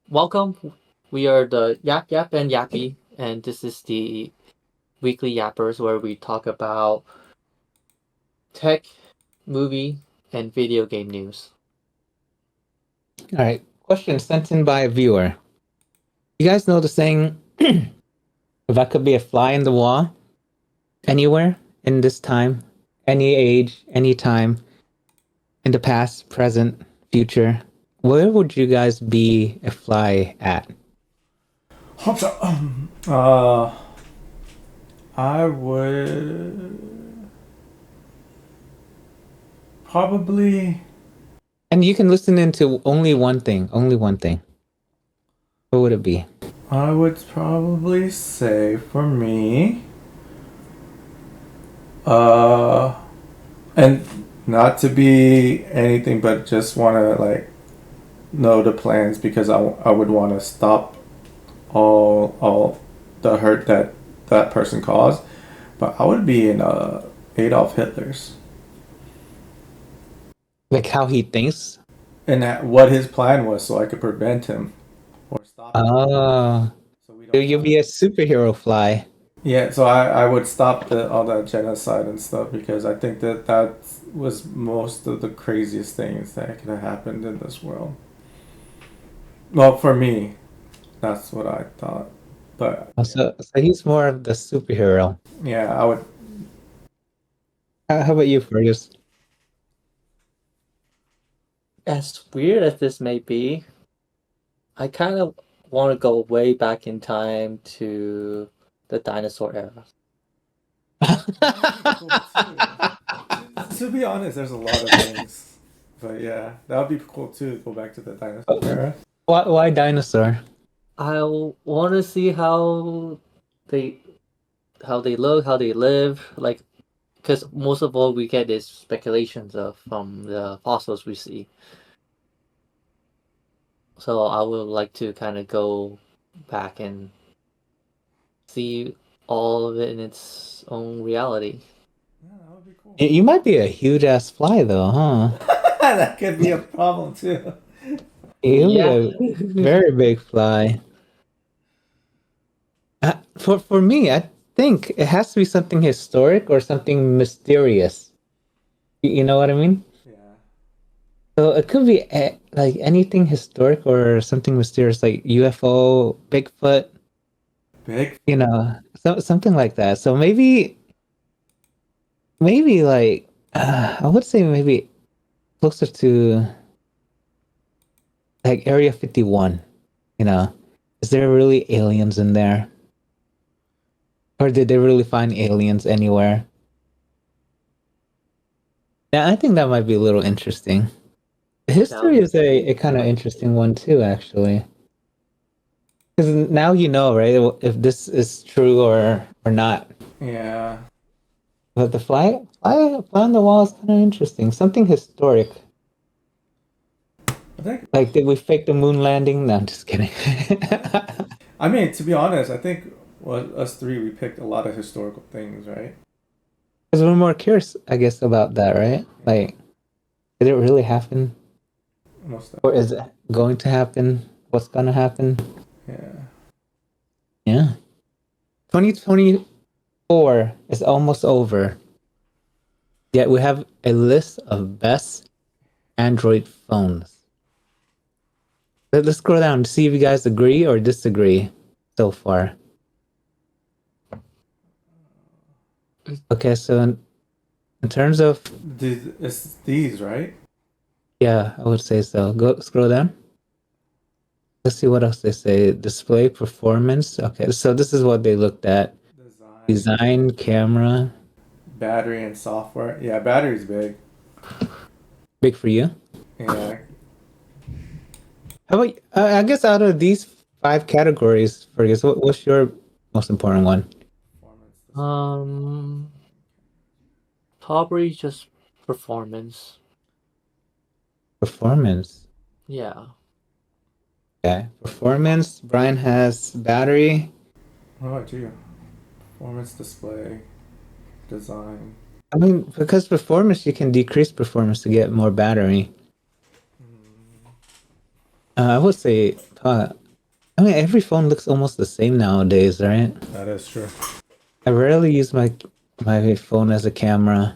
Welcome. We are the Yap and Yappie, and this is the weekly Yappers where we talk about tech, movie, and video game news. All right. Question sent in by a viewer. You guys know the saying, if I could be a fly in the wall, anywhere in this time, any age, any time, in the past, present, future, where would you guys be a fly at? Hope so. Uh, I would probably. And you can listen into only one thing, only one thing. What would it be? I would probably say for me. Uh, and not to be anything, but just want to know the plans because I would want to stop all the hurt that that person caused. But I would be in Adolf Hitler's. Like how he thinks? And what his plan was so I could prevent him or stop him Oh, so we so don't you'll have. be a superhero fly. Yeah, so I would stop all that genocide and stuff because I think that that was most of the craziest things that could have happened in this world. Well, for me, that's what I thought. But Oh, so he's more of the superhero. yeah, I would. How about you, Fergus? As weird as this may be, I kind of want to go way back in time to the dinosaur era. To be honest, there's a lot of things. But yeah, that would be cool too. Go back to the dinosaur era. Why dinosaur? I want to see they how they look, how they live, like because most of all we get is speculations of from the fossils we see. So I would like to kind of go back and see all of it in its own reality. Yeah, that would be cool. You might be a huge ass fly though, huh? That could be a problem too. You'll be Yeah. a very big fly. For me, I think it has to be something historic or something mysterious. You know what I mean? Yeah. So it could be like anything historic or something mysterious, like UFO, Bigfoot. Big. Something like that. So maybe like I would say maybe closer to like Area 51. You know, is there really aliens in there? Or did they really find aliens anywhere? Yeah, I think that might be a little interesting. History is a kind of interesting one too, actually. Because now you know, right, if this is true or not. Yeah. But the fly on the wall is kind of interesting. Something historic. I think. Like, did we fake the moon landing? No, I'm just kidding. I mean, to be honest, I think us three we picked a lot of historical things, right? Because we're more curious, I guess, about that, right? Like, did it really happen? Most of Or is it going to happen? What's gonna happen? yeah. Yeah. 2024 is almost over. Yet we have a list of best Android phones. Let's scroll down to see if you guys agree or disagree so far. Okay, so in terms of It's these, right? yeah, I would say so. Go scroll down. Let's see what else they say. Display performance. Okay, so this is what they looked at. Design, Design, camera. battery, and software. Yeah, battery's big. Big for you. Yeah. How about I guess out of these five categories, Fergus, what's your most important one? Performance display. Um, Probably just performance. Performance. Yeah. Okay. Performance. Brian has battery. What about you? Performance display, design. I mean, because performance, you can decrease performance to get more battery. I would say, I mean, every phone looks almost the same nowadays, right? That is true. I rarely use my phone as a camera.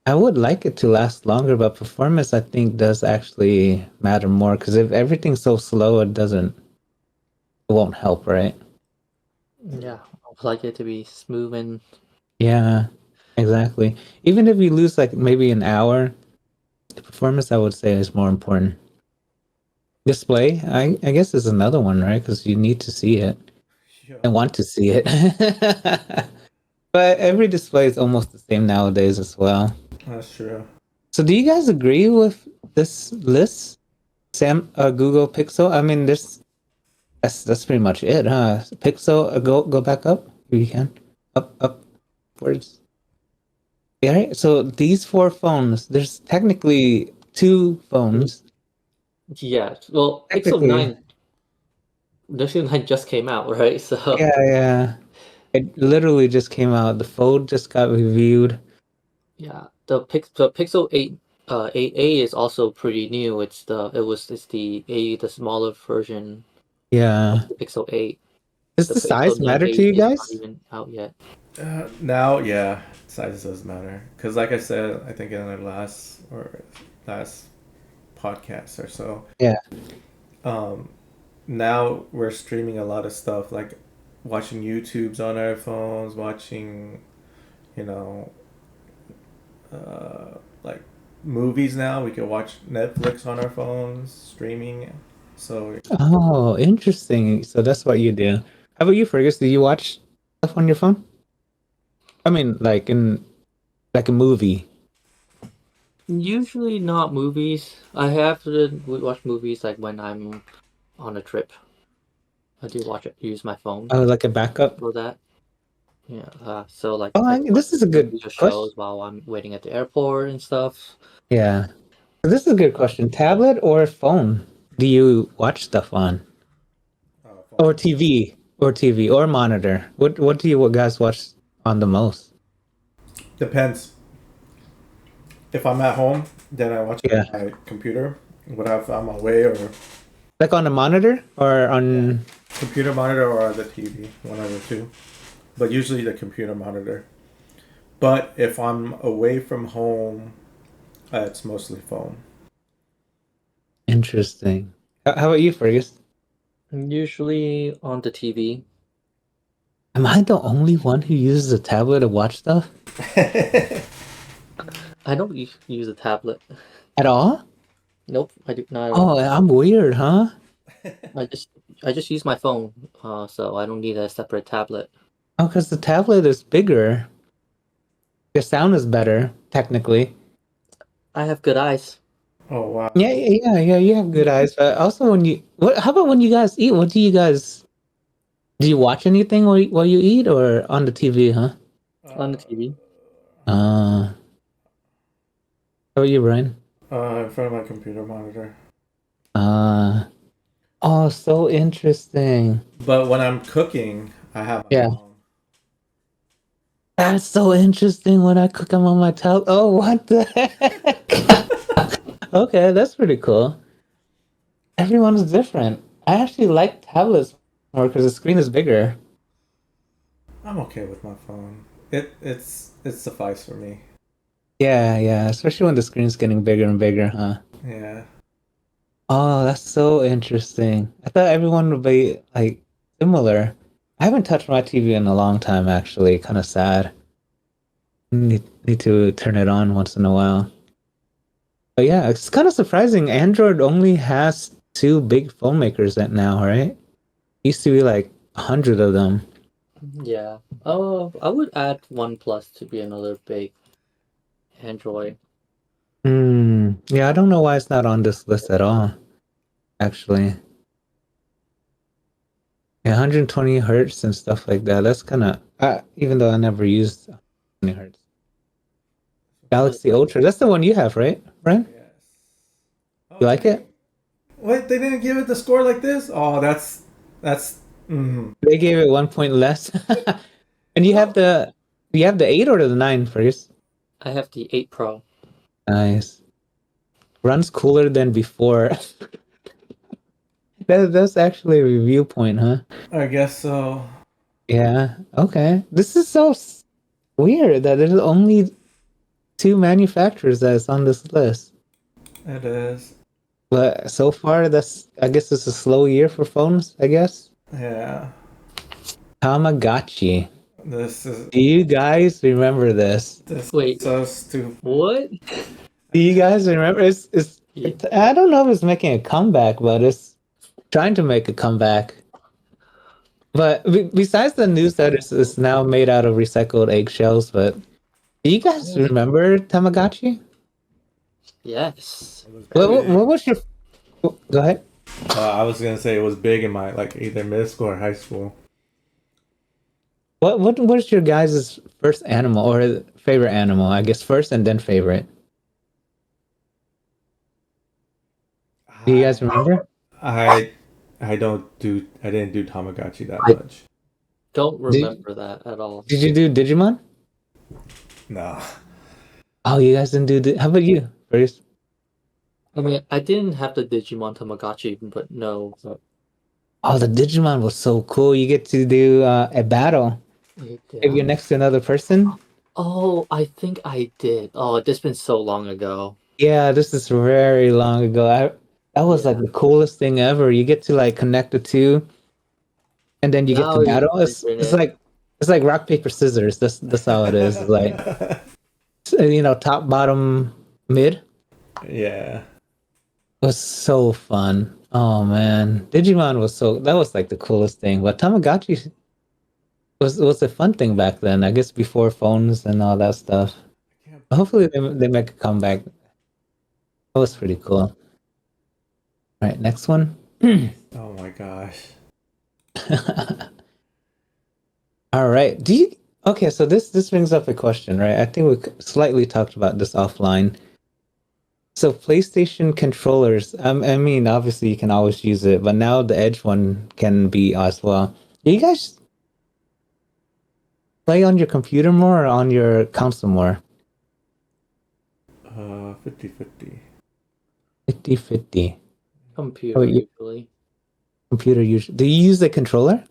I would like it to last longer, but performance I think does actually matter more because if everything's so slow, it won't help, right? Yeah, I'd like it to be smooth and Yeah, exactly. Even if you lose like maybe an hour, the performance I would say is more important. Display, I guess is another one, right? Because you need to see it Yeah, and want to see it. But every display is almost the same nowadays as well. that's true. So do you guys agree with this list? Google Pixel. I mean, that's pretty much it, huh? Pixel, go back up if you can, upwards. Yeah, right. So these four phones. There's technically two phones. yeah. Well, Technically, Pixel 9 just came out, right? So yeah, yeah. It literally just came out. The Fold just got reviewed. yeah, the Pixel 8 8A is also pretty new. It's the smaller version of Yeah. the Pixel 8. Does The the Pixel size matter to 9A you is not guys? even out yet. Now, yeah, size does matter because, like I said, I think in our last podcast or so, Yeah. um, now we're streaming a lot of stuff like watching YouTubes on our phones, watching, you know, like movies. Now we can watch Netflix on our phones, streaming. So Oh, interesting. So that's what you do. How about you, Fergus? Do you watch stuff on your phone? I mean, like a movie. Usually not movies. I have to watch movies like when I'm on a trip. I do use my phone Oh, like a backup. for that. Yeah. So like Oh, I can watch this is a good movies or question. shows while I'm waiting at the airport and stuff. Yeah. So this is a good question. Tablet or phone? Do you watch stuff on? Or phone. TV or monitor? What do you guys watch on the most? Depends. If I'm at home, then I watch it Yeah. on my computer. What if I'm away or Like on a monitor or yeah, on computer monitor or the TV, one of the two. But usually the computer monitor. But if I'm away from home, it's mostly phone. interesting. How about you, Fergus? Usually on the TV. Am I the only one who uses a tablet to watch stuff I don't use a tablet. at all? Nope, I do not at Oh, all. I'm weird, huh? I just I just use my phone, so I don't need a separate tablet. Oh, because the tablet is bigger. The sound is better, technically. I have good eyes. Oh wow. Yeah. You have good eyes, but also when you what? How about when you guys eat? What do you guys do? You watch anything while you eat, or on the TV? Huh? On the TV. How about you, Brian? In front of my computer monitor. Uh oh, so interesting. But when I'm cooking, I have my Yeah, phone. that's so interesting. When I cook, I'm on my tablet. Oh, what the heck? Okay, that's pretty cool. Everyone's different. I actually like tablets more because the screen is bigger. I'm okay with my phone. It's suffice for me. Yeah, especially when the screen's getting bigger and bigger, huh? Yeah. Oh, that's so interesting. I thought everyone would be like similar. I haven't touched my TV in a long time, actually. Kind of sad. Need to turn it on once in a while. But yeah, it's kind of surprising. Android only has two big phone makers that now, right? Used to be like 100 of them. Yeah. Oh, I would add OnePlus to be another big Android. Yeah, I don't know why it's not on this list at all, actually. Yeah, 120 hertz and stuff like that. That's kind of, even though I never used 120 hertz. Galaxy Ultra. That's the one you have, right, Brian? Yes. You Oh, like it? wait, they didn't give it the score like this? Oh, that's. Mm. They gave it 1 point less. And you have the 8 or the 9 first? I have the 8 Pro. Nice. Runs cooler than before. That's actually a review point, huh? I guess so. Yeah. Okay. This is so weird that there's only 2 manufacturers that's on this list. It is. But so far, I guess it's a slow year for phones. I guess. Yeah. Tamagotchi. This is Do you guys remember this? this Wait, is so stupid. what? Do you guys remember? Yeah. I don't know if it's making a comeback, but it's trying to make a comeback. But besides the news that it's now made out of recycled eggshells, but do you guys remember Tamagotchi? Yes. What was your? Go ahead. I was gonna say it was big in my like either middle school or high school. What was your guys' first animal or favorite animal? I guess first and then favorite. Do you guys remember? I I didn't do Tamagotchi that I- much. Don't remember that at all. Did you do Digimon? No. Oh, you guys didn't do. How about you? First. I mean, I didn't have the Digimon Tamagotchi, but no. But Oh, the Digimon was so cool. You get to do a battle if yeah. you're next to another person. Oh, I think I did. Oh, it's been so long ago. Yeah, this is very long ago. That was like the coolest thing ever. You get to like connect the two, and then you get Now to you're battle. It's remembering it. like rock paper scissors. That's how it is. Like top, bottom, mid. Yeah. It was so fun. Oh man, Digimon that was like the coolest thing. But Tamagotchi was a fun thing back then. I guess before phones and all that stuff. Hopefully they make a comeback. That was pretty cool. All right, next one. Oh my gosh. All right. Okay, so this brings up a question, right? I think we slightly talked about this offline. So PlayStation controllers, I mean, obviously you can always use it, but now the Edge one can be as well. Do you guys play on your computer more or on your console more? 50-50. 50-50. Computer Oh, usually. computer usually. Do you use the controller?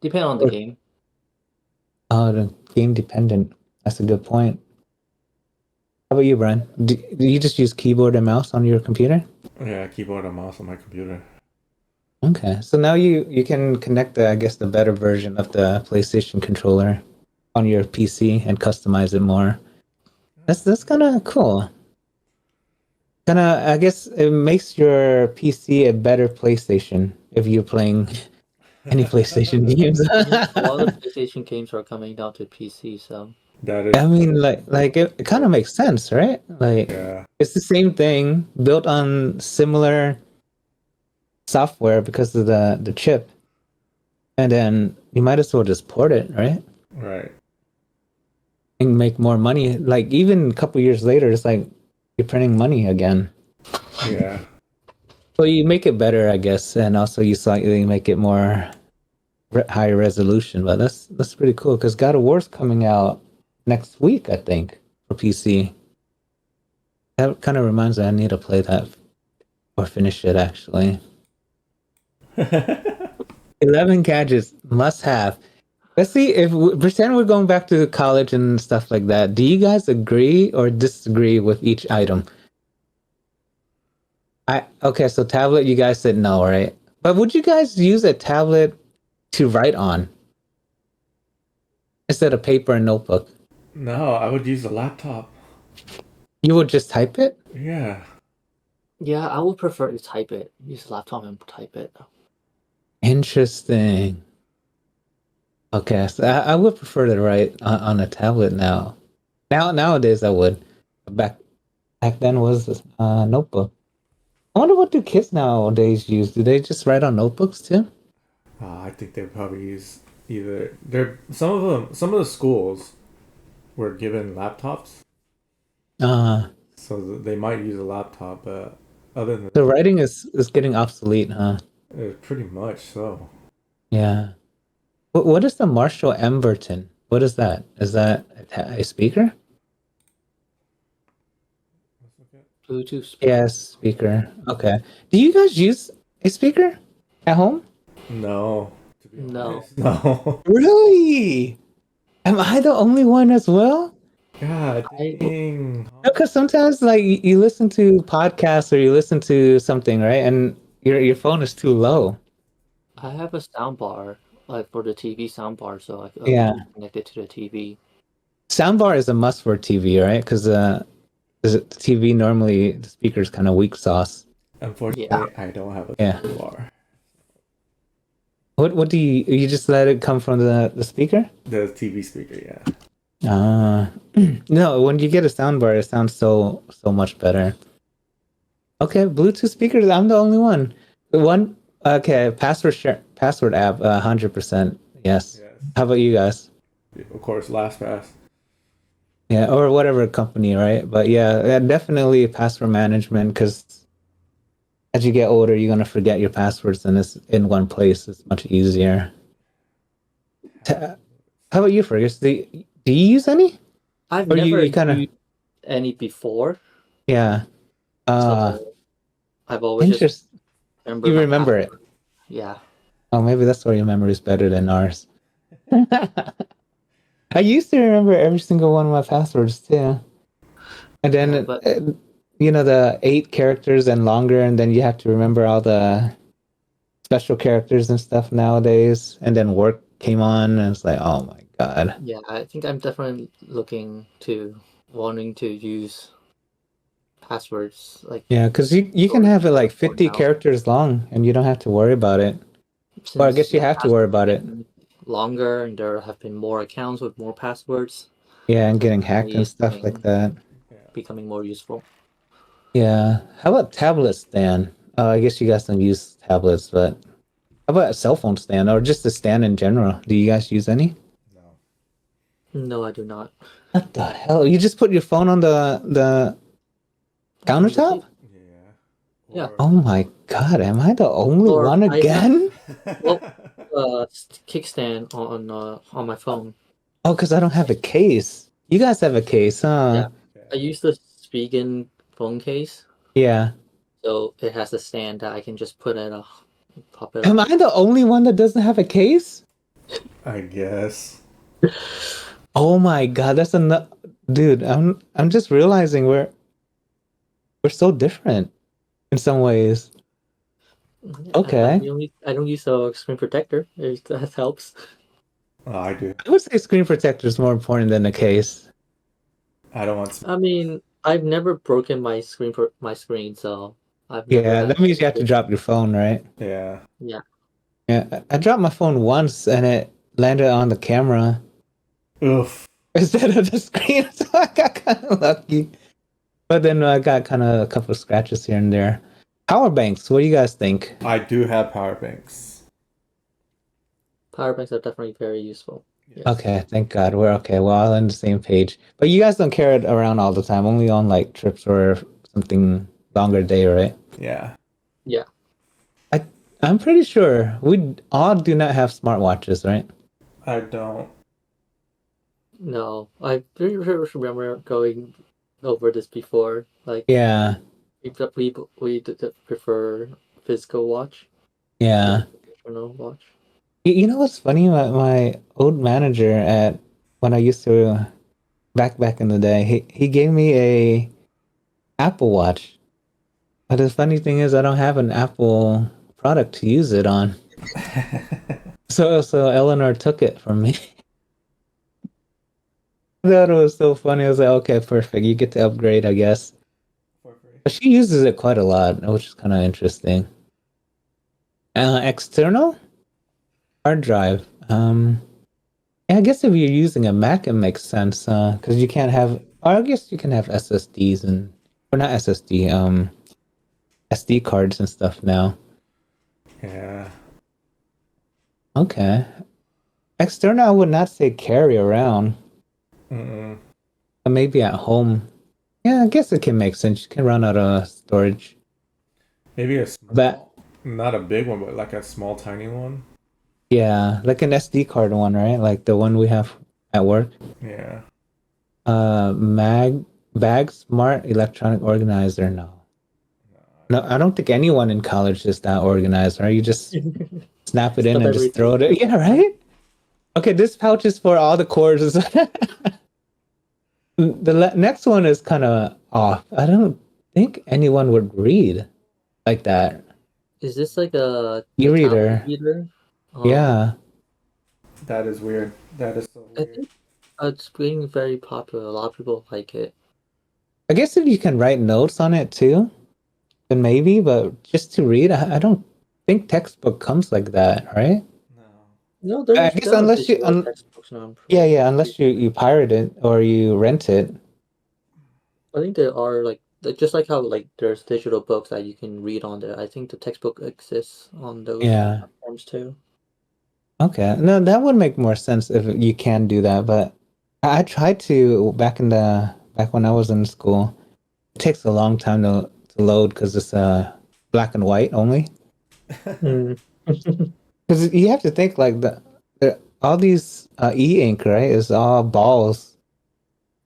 Depending on the game. Oh, the game dependent. That's a good point. How about you, Brian? Do you just use keyboard and mouse on your computer? Yeah, keyboard and mouse on my computer. Okay, so now you can connect the better version of the PlayStation controller on your PC and customize it more. That's kind of cool. Kind of, I guess it makes your PC a better PlayStation if you're playing any PlayStation games. A lot of PlayStation games are coming down to PC, so That is. I mean, like it kind of makes sense, right? Like Yeah. it's the same thing built on similar software because of the chip, and then you might as well just port it, right? Right. And make more money. Like even a couple years later, it's like you're printing money again. Yeah. So you make it better, I guess, and also you slightly make it more high resolution. But that's pretty cool because God of War's coming out next week, I think, for PC. That kind of reminds me I need to play that or finish it actually. 11 gadgets must have. Let's see if pretend we're going back to college and stuff like that. Do you guys agree or disagree with each item? Okay, so tablet, you guys said no, right? But would you guys use a tablet to write on instead of paper and notebook? No, I would use a laptop. You would just type it? Yeah. yeah, I would prefer to type it. Use laptop and type it. Interesting. Okay, so I would prefer to write on a tablet now. Nowadays I would. Back then was notebook. I wonder what do kids nowadays use? Do they just write on notebooks too? I think they probably use either. Some of the schools were given laptops, so they might use a laptop. But other than The writing is getting obsolete, huh? pretty much so. Yeah. What is the Marshall Emberton? What is that? Is that a speaker? Bluetooth speaker. Yes, speaker. Okay. Do you guys use a speaker at home? No, to be No. honest, no. Really? Am I the only one as well? God dang. No, because sometimes like you listen to podcasts or you listen to something, right? And your phone is too low. I have a soundbar, like for the TV soundbar, so we Yeah. can connect it to the TV. Soundbar is a must for TV, right? Because the TV normally the speaker's kind of weak sauce. Unfortunately, I don't have a Yeah. bar. What do you just let it come from the speaker? The TV speaker, yeah. No, when you get a soundbar, it sounds so much better. Okay, Bluetooth speakers. I'm the only one. The one. Okay, password app. 100%. Yes. Yes. How about you guys? Of course, LastPass. Yeah, or whatever company, right? But yeah, definitely password management because as you get older, you're gonna forget your passwords, and it's in one place. It's much easier. How about you, Fergus? Do you use any? I've Or never you kind of used any before, yeah. so I've always just Interest. remembered You my remember it. password. Yeah. Oh, maybe that's why your memory is better than ours. I used to remember every single one of my passwords too. And then, Yeah, but the 8 characters and longer, and then you have to remember all the special characters and stuff nowadays. And then work came on, and it's like, oh my god. yeah, I think I'm definitely wanting to use passwords like Yeah, because you can have it like 50 now. characters long, and you don't have to worry about it. Or I guess you have to worry passwords about it. getting longer, and there have been more accounts with more passwords. Yeah, and So getting hacked definitely and it's stuff like that. becoming more useful. Yeah. How about tablet stand? I guess you guys don't use tablets, but how about a cell phone stand or just a stand in general? Do you guys use any? No. No, I do not. What the hell? You just put your phone on the countertop? Yeah. Yeah. Oh my god, am I the only Or one I have again? kickstand on my phone. Oh, because I don't have a case. You guys have a case, huh? Yeah. I use the Spigen phone case, Yeah. so it has a stand that I can just pop it Am up. I the only one that doesn't have a case? I guess. Oh my god, that's enough. Dude, I'm just realizing we're so different in some ways. Okay. I don't use a screen protector. That helps. Oh, I do. I would say screen protector is more important than a case. I don't want to. I mean, I've never broken my screen, so I've never Yeah, had. that means you have to drop your phone, right? Yeah. Yeah. Yeah, I dropped my phone once and it landed on the camera Oof. instead of the screen, so I got kind of lucky. But then I got kind of a couple of scratches here and there. Power banks, what do you guys think? I do have power banks. Power banks are definitely very useful. Yes. Okay, thank God. We're okay. We're all on the same page. But you guys don't carry it around all the time, only on like trips or something longer day, right? Yeah. Yeah. I'm pretty sure we all do not have smartwatches, right? I don't. No, I pretty sure remember going over this before. Like, Yeah, we prefer physical watch. yeah. Digital watch. You know what's funny? My old manager at when I used to back in the day, he gave me a Apple Watch. But the funny thing is, I don't have an Apple product to use it on. So Eleanor took it from me. That was so funny. I was like, okay, perfect. You get to upgrade, I guess. For free. But she uses it quite a lot, which is kind of interesting. External hard drive. Yeah, I guess if you're using a Mac, it makes sense. Because you can't have. Or I guess you can have SSDs or not SSD. SD cards and stuff now. Yeah. Okay. External, I would not say carry around. Mm-mm. But maybe at home. Yeah, I guess it can make sense. You can run out of storage. Maybe a small, But not a big one, but like a small, tiny one. yeah, like an SD card one, right? Like the one we have at work. Yeah. Bag smart electronic organizer. No. No, I don't think anyone in college is that organized, right? You just snap it in Stuff and just throw everything. it. Yeah, right? Okay, this pouch is for all the courses. The next one is kind of off. I don't think anyone would read like that. Is this like a tablet E-reader. reader? Yeah. That is weird. That is so I weird. think it's being very popular. A lot of people like it. I guess if you can write notes on it too, then maybe, but just to read, I don't think textbook comes like that, right? No. No, I guess there are unless you, digital textbooks now. yeah, yeah, unless you pirate it or you rent it. I think there are just like how like there's digital books that you can read on there. I think the textbook exists on those Yeah. platforms too. Okay. No, that would make more sense if you can do that, but I tried to back when I was in school. It takes a long time to load because it's black and white only. Mm. Because you have to think like all these e-ink, right, is all balls,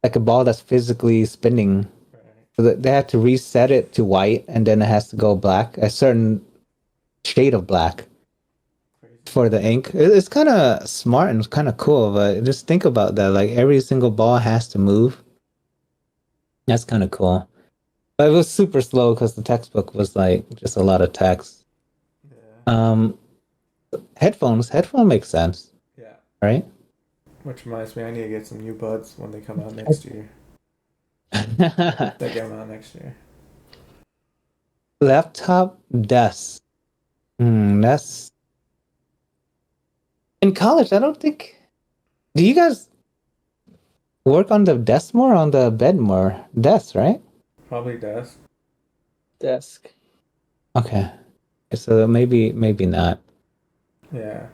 like a ball that's physically spinning. Right. So that they have to reset it to white, and then it has to go black, a certain shade of black Crazy. for the ink. It's kind of smart and kind of cool, but just think about that. Like every single ball has to move. That's kind of cool. But it was super slow because the textbook was like just a lot of text. Yeah. Um, headphone makes sense, Yeah. right? Which reminds me, I need to get some new buds when they come out next year. If they get them out next year. Laptop desk. That's in college. I don't think. Do you guys work on the desk more, or on the bed more? Desk, right? Probably desk. Desk. Okay. So maybe not. Yeah.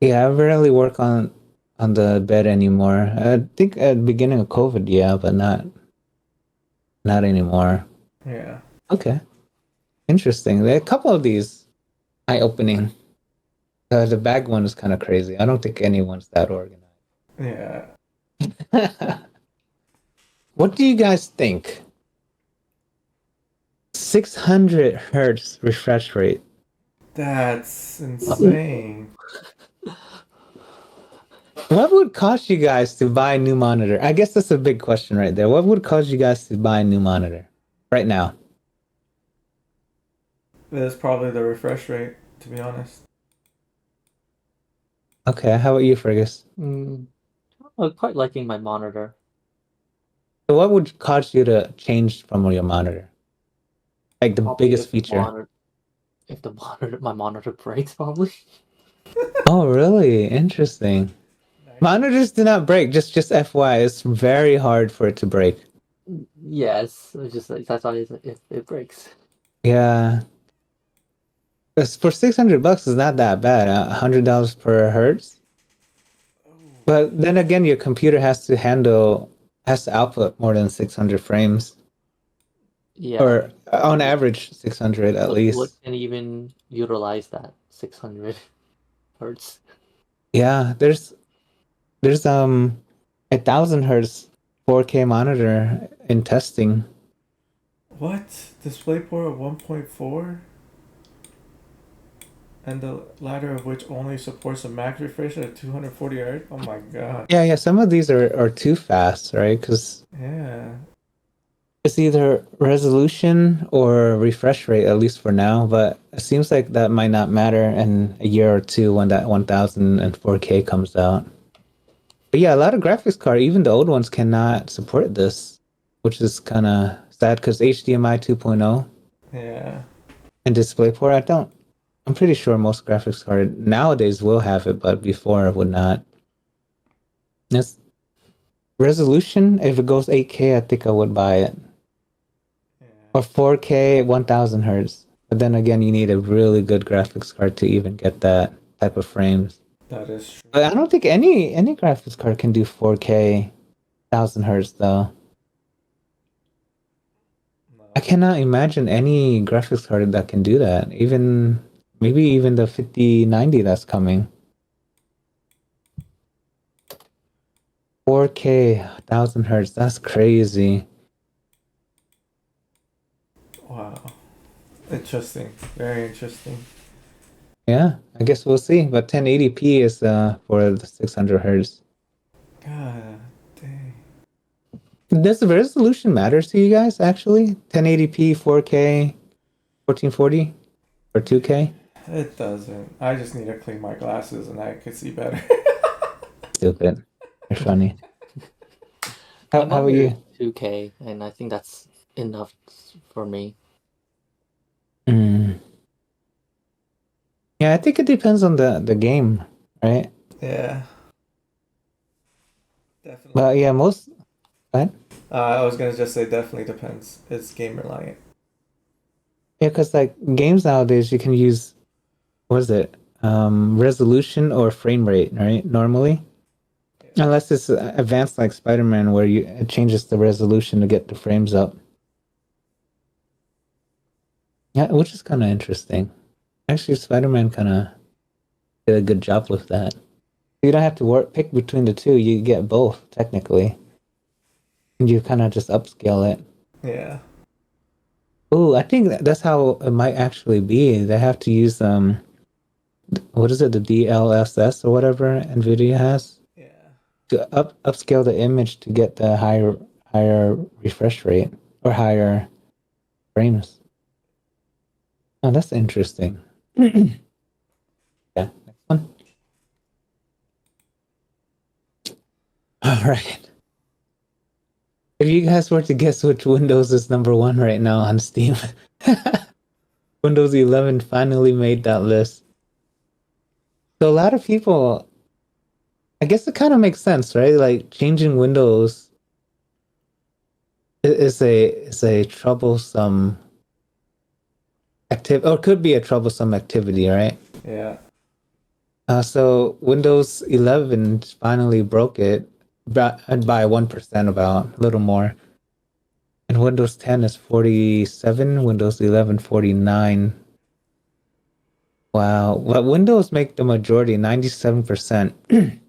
Yeah, I rarely work on the bed anymore. I think at the beginning of COVID, yeah, but not anymore. Yeah. Okay. Interesting. There are a couple of these eye-opening. The bag one is kind of crazy. I don't think anyone's that organized. Yeah. What do you guys think? 600 hertz refresh rate. That's insane. What would cause you guys to buy a new monitor? I guess that's a big question right there. What would cause you guys to buy a new monitor right now? That's probably the refresh rate, to be honest. Okay, how about you, Fergus? Mm. I'm quite liking my monitor. So what would cause you to change from your monitor? Like the Probably biggest feature? if the monitor my monitor breaks, probably. Oh, really? Interesting. Nice. Monitors do not break. Just FY, it's very hard for it to break. Yes, it's just like that's why if it breaks. Yeah. For 600 bucks is not that bad. $100 per hertz. But then again, your computer has to output more than 600 frames, Yeah. or on average 600 at What least. can even utilize that 600 hertz? Yeah, there's 1,000 hertz 4K monitor in testing. What? DisplayPort of 1.4? And the latter of which only supports a max refresh rate of 240 Hz? Oh my god. Yeah, some of these are too fast, right? Because Yeah. it's either resolution or refresh rate, at least for now. But it seems like that might not matter in a year or two when that 1004K comes out. But yeah, a lot of graphics card, even the old ones, cannot support this, which is kind of sad because HDMI 2.0 Yeah. and DisplayPort, I'm pretty sure most graphics card nowadays will have it, but before it would not. This resolution, if it goes 8K, I think I would buy it. Yeah. Or 4K, 1000 hertz. But then again, you need a really good graphics card to even get that type of frames. That is true. But I don't think any graphics card can do 4K, 1000 hertz though. No. I cannot imagine any graphics card that can do that. Maybe even the 5090 that's coming. 4K, 1000 hertz. That's crazy. Wow. Interesting. Very interesting. Yeah, I guess we'll see. But 1080p is for the 600 hertz. God dang. Does the resolution matter to you guys, actually? 1080p, 4K, 1440, or 2K? It doesn't. I just need to clean my glasses and I can see better. Stupid. You're funny. How I'm about under you? 2K, and I think that's enough for me. Mm. Yeah, I think it depends on the game, right? Yeah. Definitely. But yeah, most... What? I was gonna just say definitely depends. It's game reliant. Yeah, because like games nowadays, you can use, what is it? Resolution or frame rate, right? Normally. Unless it's advanced like Spider-Man, where it changes the resolution to get the frames up. Yeah, which is kind of interesting. Actually, Spider-Man kind of did a good job with that. You don't have to pick between the two. You get both, technically. And you kind of just upscale it. Yeah. Oh, I think that's how it might actually be. They have to use what is it, the DLSS or whatever NVIDIA has Yeah. to upscale the image to get the higher refresh rate or higher frames. Oh, that's interesting. Yeah, next one. All right. If you guys were to guess which Windows is number one right now on Steam, Windows 11 finally made that list. So a lot of people, I guess it kind of makes sense, right? Like changing Windows is a troublesome activity, or could be a troublesome activity, right? Yeah. So Windows 11 finally broke it by 1%, about a little more. And Windows 10 is 47, Windows 11 49. Wow. Well, Windows make the majority, 97%,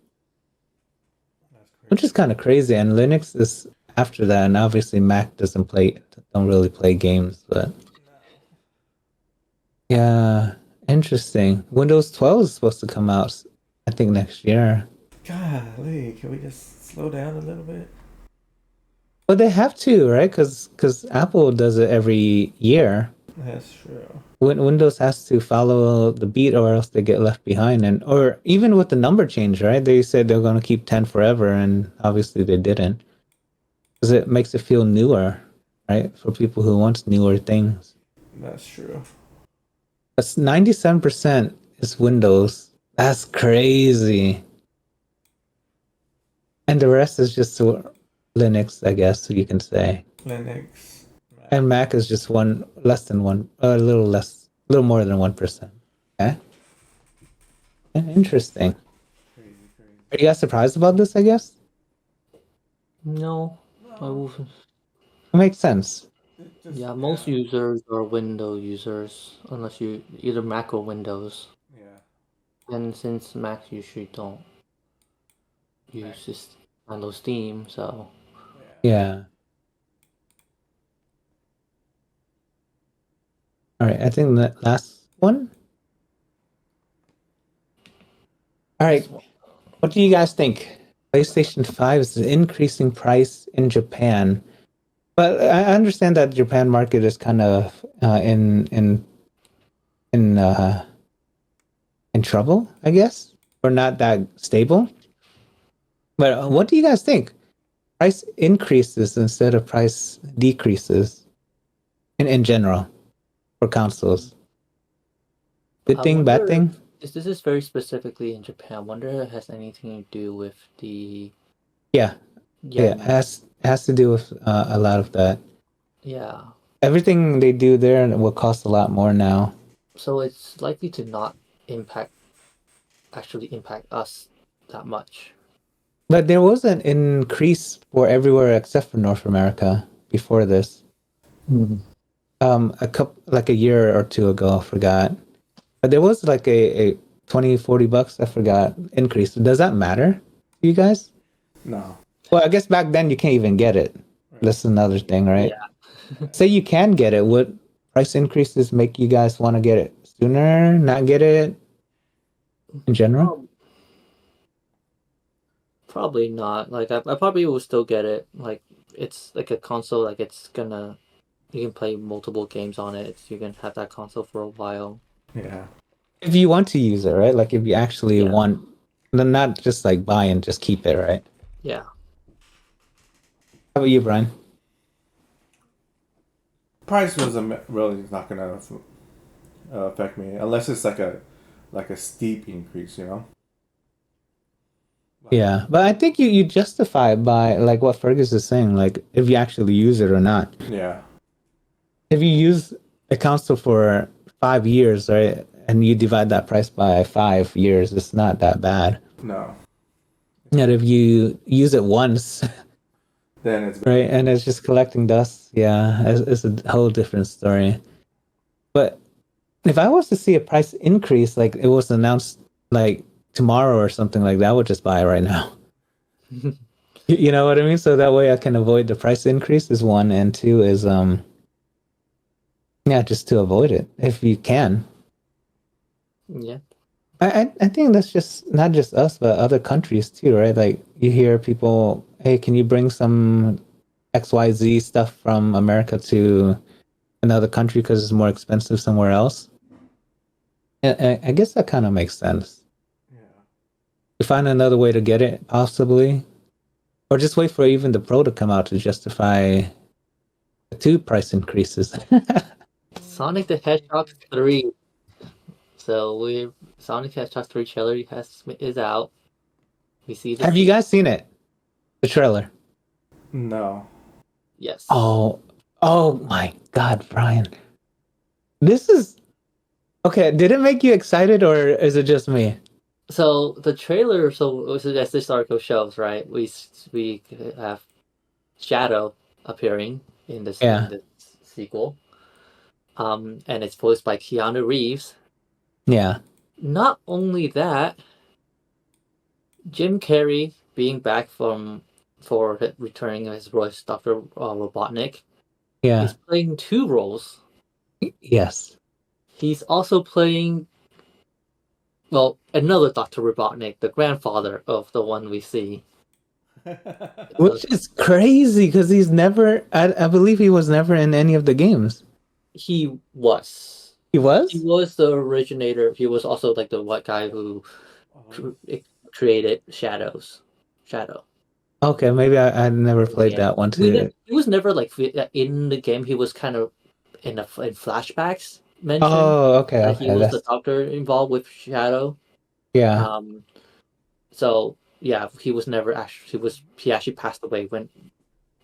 which is kind of crazy. And Linux is after that. And obviously Mac don't really play games, but yeah, interesting. Windows 12 is supposed to come out, I think, next year. Golly, can we just slow down a little bit? But they have to, right? Because Apple does it every year. That's true. Windows has to follow the beat, or else they get left behind. And or even with the number change, right? They said they're going to keep 10 forever, and obviously they didn't, because it makes it feel newer, right? For people who want newer things. That's true. That's 97% is Windows. That's crazy. And the rest is just Linux, I guess you can say. Linux. Mac. And Mac is just less than one, a little more than 1%. Okay. Interesting. Crazy. Are you guys surprised about this, I guess? No, It makes sense. yeah, most users are Windows users, unless you either Mac or Windows. Yeah. And since Mac usually don't use this handle Steam, so Yeah. All right. I think the last one. All right. What do you guys think? PlayStation 5 is increasing price in Japan, but I understand that Japan market is kind of in trouble, I guess, or not that stable. But what do you guys think? Price increases instead of price decreases in general for consoles. Good I thing, bad wonder thing? this is very specifically in Japan. I wonder if it has anything to do with the Yeah, yen. It has to do with a lot of that. Yeah. Everything they do there will cost a lot more now. So it's likely to not actually impact us that much. But there was an increase for everywhere except for North America before this. Like a year or two ago, I forgot. But there was like a 20, $40, I forgot, increase. Does that matter to you guys? No. Well, I guess back then you can't even get it. That's another thing, right? Yeah. Say you can get it. price increases make you guys want to get it sooner, not get it in general? Probably not. Like I probably will still get it. Like it's like a console. Like it's gonna you can play multiple games on it. You can have that console for a while. Yeah. If you want to use it, right? Like if you actually Yeah. want, then not just like buy and just keep it, right? Yeah. How about you, Brian? Price was really not gonna affect me unless it's like a steep increase, you know. Yeah, but I think you justify it by like what Fergus is saying, like if you actually use it or not. Yeah. If you use a console for 5 years, right, and you divide that price by 5 years, it's not that bad. No. Yet if you use it once, Then it's right, and it's just collecting dust, yeah, it's a whole different story. But if I was to see a price increase, like it was announced like tomorrow or something like that, I would just buy it right now. You know what I mean? So that way I can avoid the price increase is one, and two is yeah, just to avoid it if you can. Yeah. I think that's just not just us, but other countries too, right? Like you hear people, hey, can you bring some XYZ stuff from America to another country because it's more expensive somewhere else? I guess that kind of makes sense. Yeah. You find another way to get it, possibly, or just wait for even the Pro to come out to justify the two price increases. Sonic the Hedgehog 3. So we Sonic the Hedgehog 3 trailer is out. We see the Have you guys seen it? The trailer? No. Yes. Oh my God, Brian. This is okay. Did it make you excited or is it just me? So the trailer, as this article shows, right? We have Shadow appearing in this Yeah. sequel, and it's voiced by Keanu Reeves. Yeah. Not only that, Jim Carrey being back for returning as voice Doctor Robotnik. Yeah. He's playing two roles. Yes. He's also playing, well, another Dr. Robotnik, the grandfather of the one we see. Which is crazy because he's never, I believe he was never in any of the games. He was. He He was? was the originator. He was also like the white guy who created Shadow. Okay, maybe I never played that one too. He was never like in the game. He was kind of in flashbacks mentioned Oh, okay, that he okay. was the That's doctor involved with Shadow. yeah. So yeah, he was never actually he actually passed away when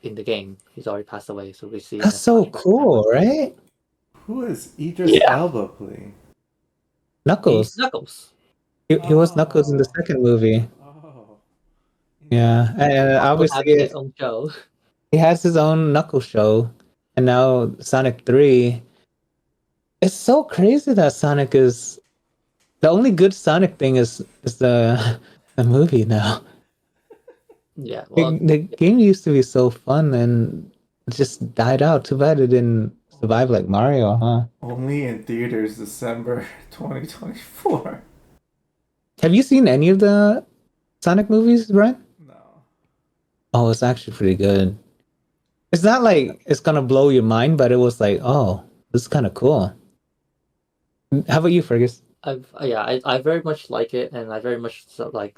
in the game. He's already passed away, so we see. That's so cool, right? Who is Idris Elba playing? Knuckles. He's Knuckles. He was Knuckles in the second movie. Oh. Yeah, and Also having obviously his own show. he has his own Knuckles show, and now Sonic 3. It's so crazy that Sonic is the only good Sonic thing is the movie now. Yeah, well, The game used to be so fun and it just died out. Too bad it didn't survive like Mario, huh? Only in theaters December 2024. Have you seen any of the Sonic movies, Brian? No. Oh, it's actually pretty good. It's not like it's gonna blow your mind, but it was like, oh, this is kind of cool. How about you, Fergus? I very much like it, and I very much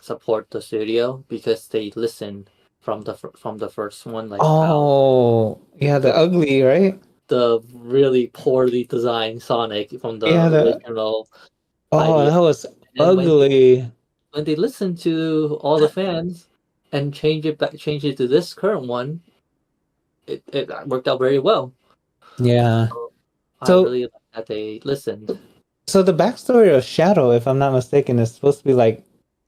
support the studio because they listen from the first one, like Oh, yeah, the ugly, right? the really poorly designed Sonic from the Yeah, original oh, idea. that was And ugly. when they listen to all the fans and change it to this current one, it worked out very well. Yeah. I So, really like that they listened. so the backstory of Shadow, if I'm not mistaken, is supposed to be like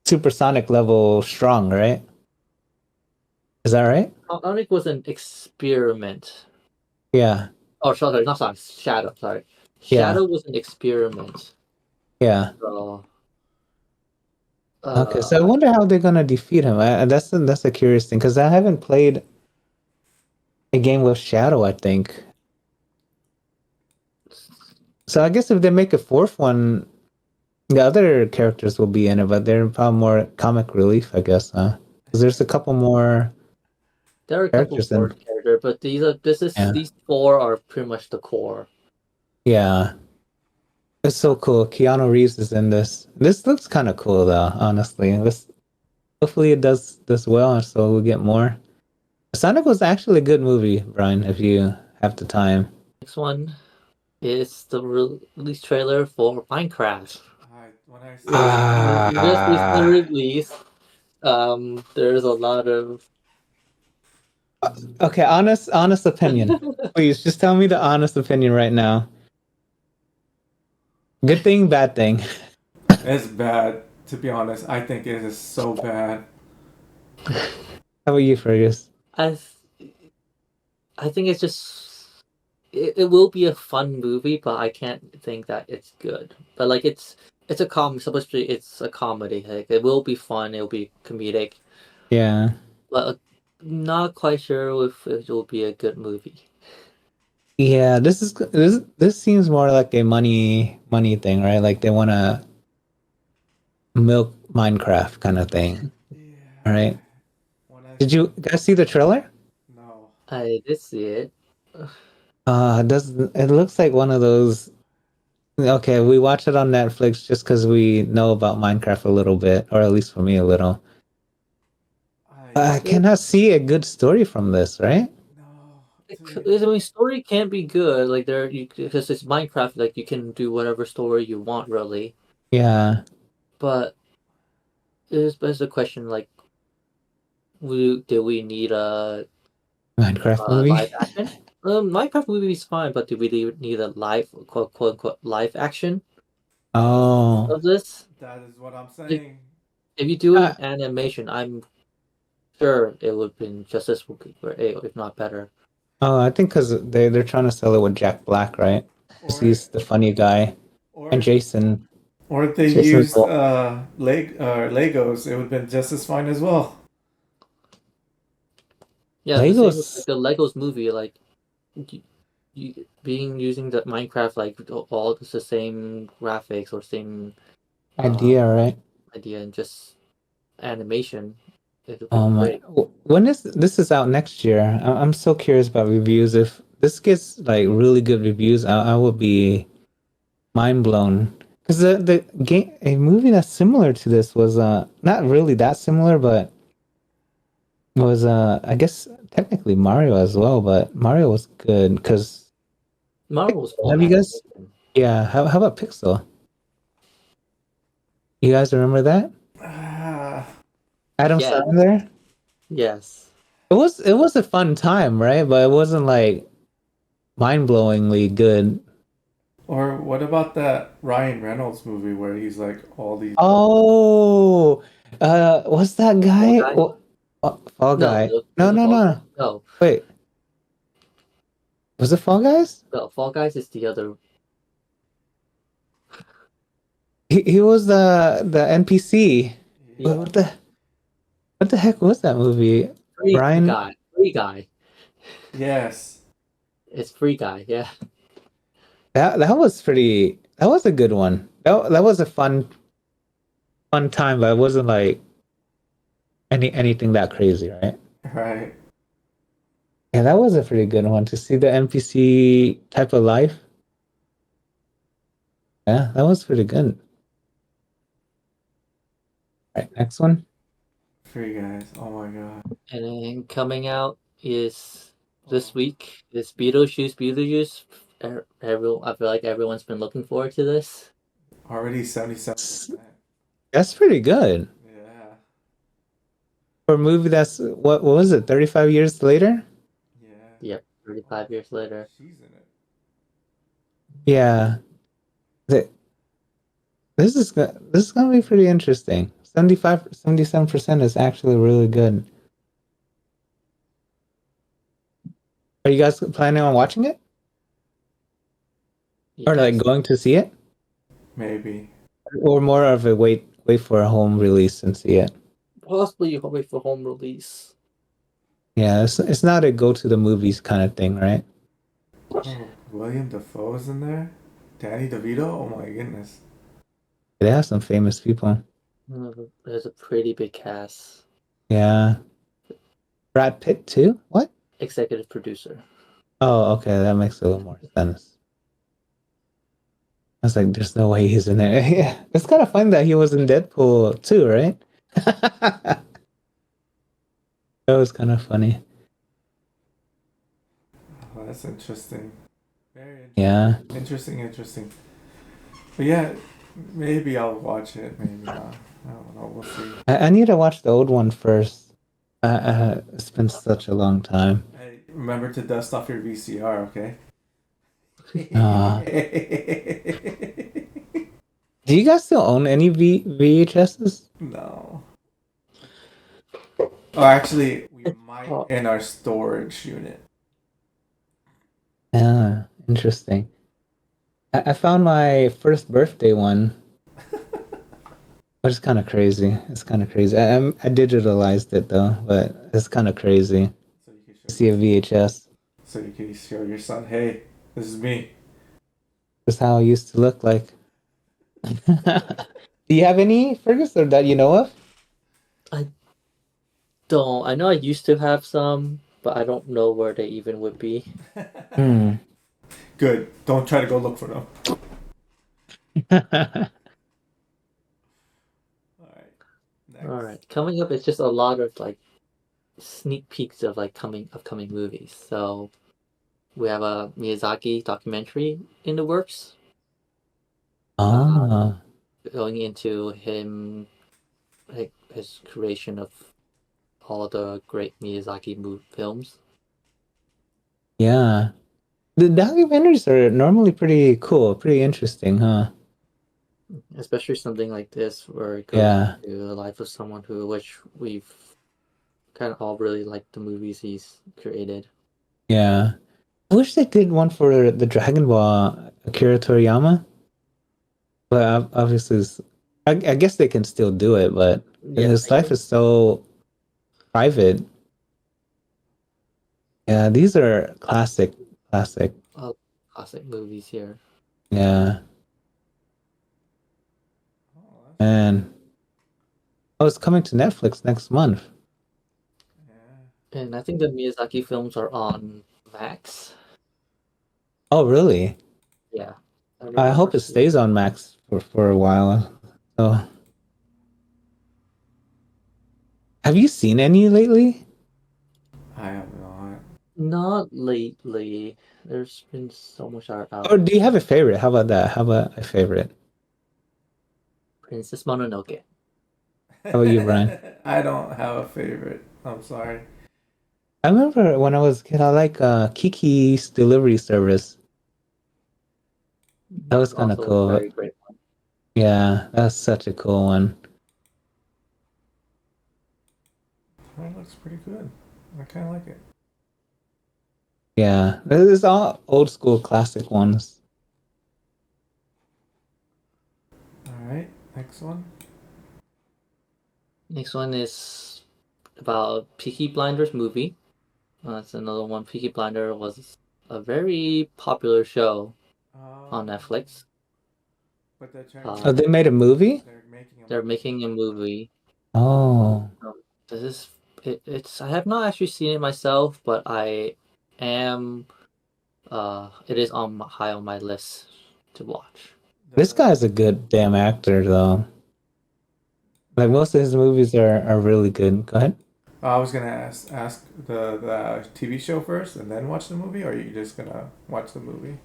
supersonic level strong, right? Is that right? Sonic was an experiment. Yeah. Oh, sorry, not Sonic. Shadow. Sorry, Yeah. Shadow was an experiment. Yeah. So, Okay, so I wonder how they're gonna defeat him. That's a curious thing because I haven't played a game with Shadow. I think. So I guess if they make a fourth one, the other characters will be in it, but they're probably more comic relief, I guess, huh? Because there's a couple more There are a couple characters in. more characters, but Yeah. these four are pretty much the core. Yeah. It's so cool. Keanu Reeves is in this. This looks kind of cool, though. Honestly, hopefully it does well, so we'll get more. Sonic was actually a good movie, Brian. If you have the time. Next one is the release trailer for Minecraft. When I It saw just recently Ah. released. There's a lot of Okay, honest opinion. Please, just tell me the honest opinion right now. Good thing, bad thing. it's bad, to be honest. I think it is so bad. How about you, Fergus? I I think it's just it will be a fun movie, but I can't think that it's good. But like it's a supposed to be it's a comedy. Like it will be fun. It'll be comedic, Yeah. but not quite sure if it will be a good movie. Yeah, this seems more like a money thing, right? Like they want to milk Minecraft kind of thing, Yeah. right? When I Did you guys see the trailer? no. I did see it. It looks like one of those. Okay, we watch it on Netflix just because we know about Minecraft a little bit, or at least for me a little. I I cannot see a good story from this, right? no. I mean, story can be good. Like because it's Minecraft. Like you can do whatever story you want, really. Yeah, But there's a question like, do we need a Minecraft movie. live action? Minecraft movie is fine, but do we need a live quote unquote live action Oh, of this? That is what I'm If, saying. if you do uh, an animation, I'm sure it would have been just as good, or if not better. oh, I think because they're trying to sell it with Jack Black, right? 'Cause Or he's the funny guy, and or Jason. or if they Jason used Bourne. Legos, it would have been just as fine as well. Yeah, the same with like Legos the Legos movie. Like using the Minecraft like all the same graphics or same uh, idea, right? idea and just animation, it would be Oh my! great. When is this is out next year? I'm so curious about reviews. If this gets like really good reviews, I will be mind blown. Because the game, a movie that's similar to this was not really that similar, but was I guess technically Mario as well. But Mario was good because Marvel's fun have you guys? animation. Yeah. How about Pixel? You guys remember that? Ah, Adam Yeah. Sandler. Yes. It was a fun time, right? But it wasn't like mind blowingly good. or what about that Ryan Reynolds movie where he's like all these Oh, what's that Fall guy? Guy? Fall No, Guy. was No, it no, Fall no. Guy? No, Wait, was it Fall Guys? no. Fall Guys is the other. He was the NPC. Yeah, What the heck was that movie? Brian. Free Guy. yes. It's Free Guy. Yeah. That was pretty. That was a good one. That was a fun time, but it wasn't like anything that crazy, right? Right. Yeah, that was a pretty good one to see the NPC type of life. Yeah, that was pretty good. Right, next one. Free Guys. Oh my god. And then coming out is this Oh, week is Beetlejuice Beetlejuice. Everyone, I feel like everyone's been looking forward to this. already 77%. That's pretty good Yeah. for a movie that's what was it? 35 years later? Yeah. Yep, 35 years later. She's in it. Yeah. Th- this is gonna be pretty interesting. 77% is actually really good. Are you guys planning on watching it or like Yes. going to see it, Maybe. or more of a wait for a home release and see it? Possibly you can wait for home release. Yeah, it's not a go to the movies kind of thing, right? Oh, William Dafoe's in there? Danny DeVito? Oh my goodness. They have some famous people. There's a pretty big cast. Yeah. Brad Pitt too? What? Executive producer. Oh, okay. That makes a little more sense. I was like, there's no way he's in there. Yeah. It's kind of fun that he was in Deadpool too, right? That was kind of funny. Oh, that's interesting. Very Yeah. interesting. But yeah, maybe I'll watch it. Maybe not. I don't know. We'll see. I need to watch the old one first. It's been such a long time. Hey, remember to dust off your VCR, okay? Do you guys still own any VHSs? No. Oh, actually, we might in our storage unit. Yeah, interesting. I found my first birthday one, which is kind of crazy. It's kind of crazy. I digitalized it though, but it's kind of crazy. So you can To see a VHS. So you can show your son, hey, this is me. That's how I used to look like. Do you have any, Fergus, or that you know of? Don't. I know I used to have some, but I don't know where they even would be. Good. Don't try to go look for them. All right. Coming up, it's just a lot of like sneak peeks of like upcoming movies. So we have a Miyazaki documentary in the works. Ah, Going into him, like his creation of all the great Miyazaki films. yeah. The documentaries are normally pretty cool, pretty interesting, huh? Especially something like this, where it goes Yeah. into the life of someone which we've kind of all really liked the movies he's created. Yeah. I wish they did one for the Dragon Ball Akira Toriyama. But obviously, I guess they can still do it, but his life is so private. Yeah, these are classic. Classic movies here. Yeah. And it's coming to Netflix next month. And I think the Miyazaki films are on Max. Oh, really? Yeah. I hope it stays on Max for a while. So, have you seen any lately? I have not. Not lately. There's been so much art out. Or do you have a favorite? How about that? How about a favorite? Princess Mononoke. How about you, Brian? I don't have a favorite. I'm sorry. I remember when I was a kid, I like Kiki's Delivery Service. That was kind of cool. Very great one. Yeah, that's such a cool one. That looks pretty good. I kind of like it. Yeah, it's all old school classic ones. All right, next one. Next one is about Peaky Blinders movie. That's another one. Peaky Blinder was a very popular show on Netflix. But they made a movie? They're making a movie. Oh. This is it's I have not actually seen it myself, but I am it is high on my list to watch. This guy's a good damn actor though. Like most of his movies are really good. Go ahead. I was gonna ask the TV show first and then watch the movie, or are you just gonna watch the movie?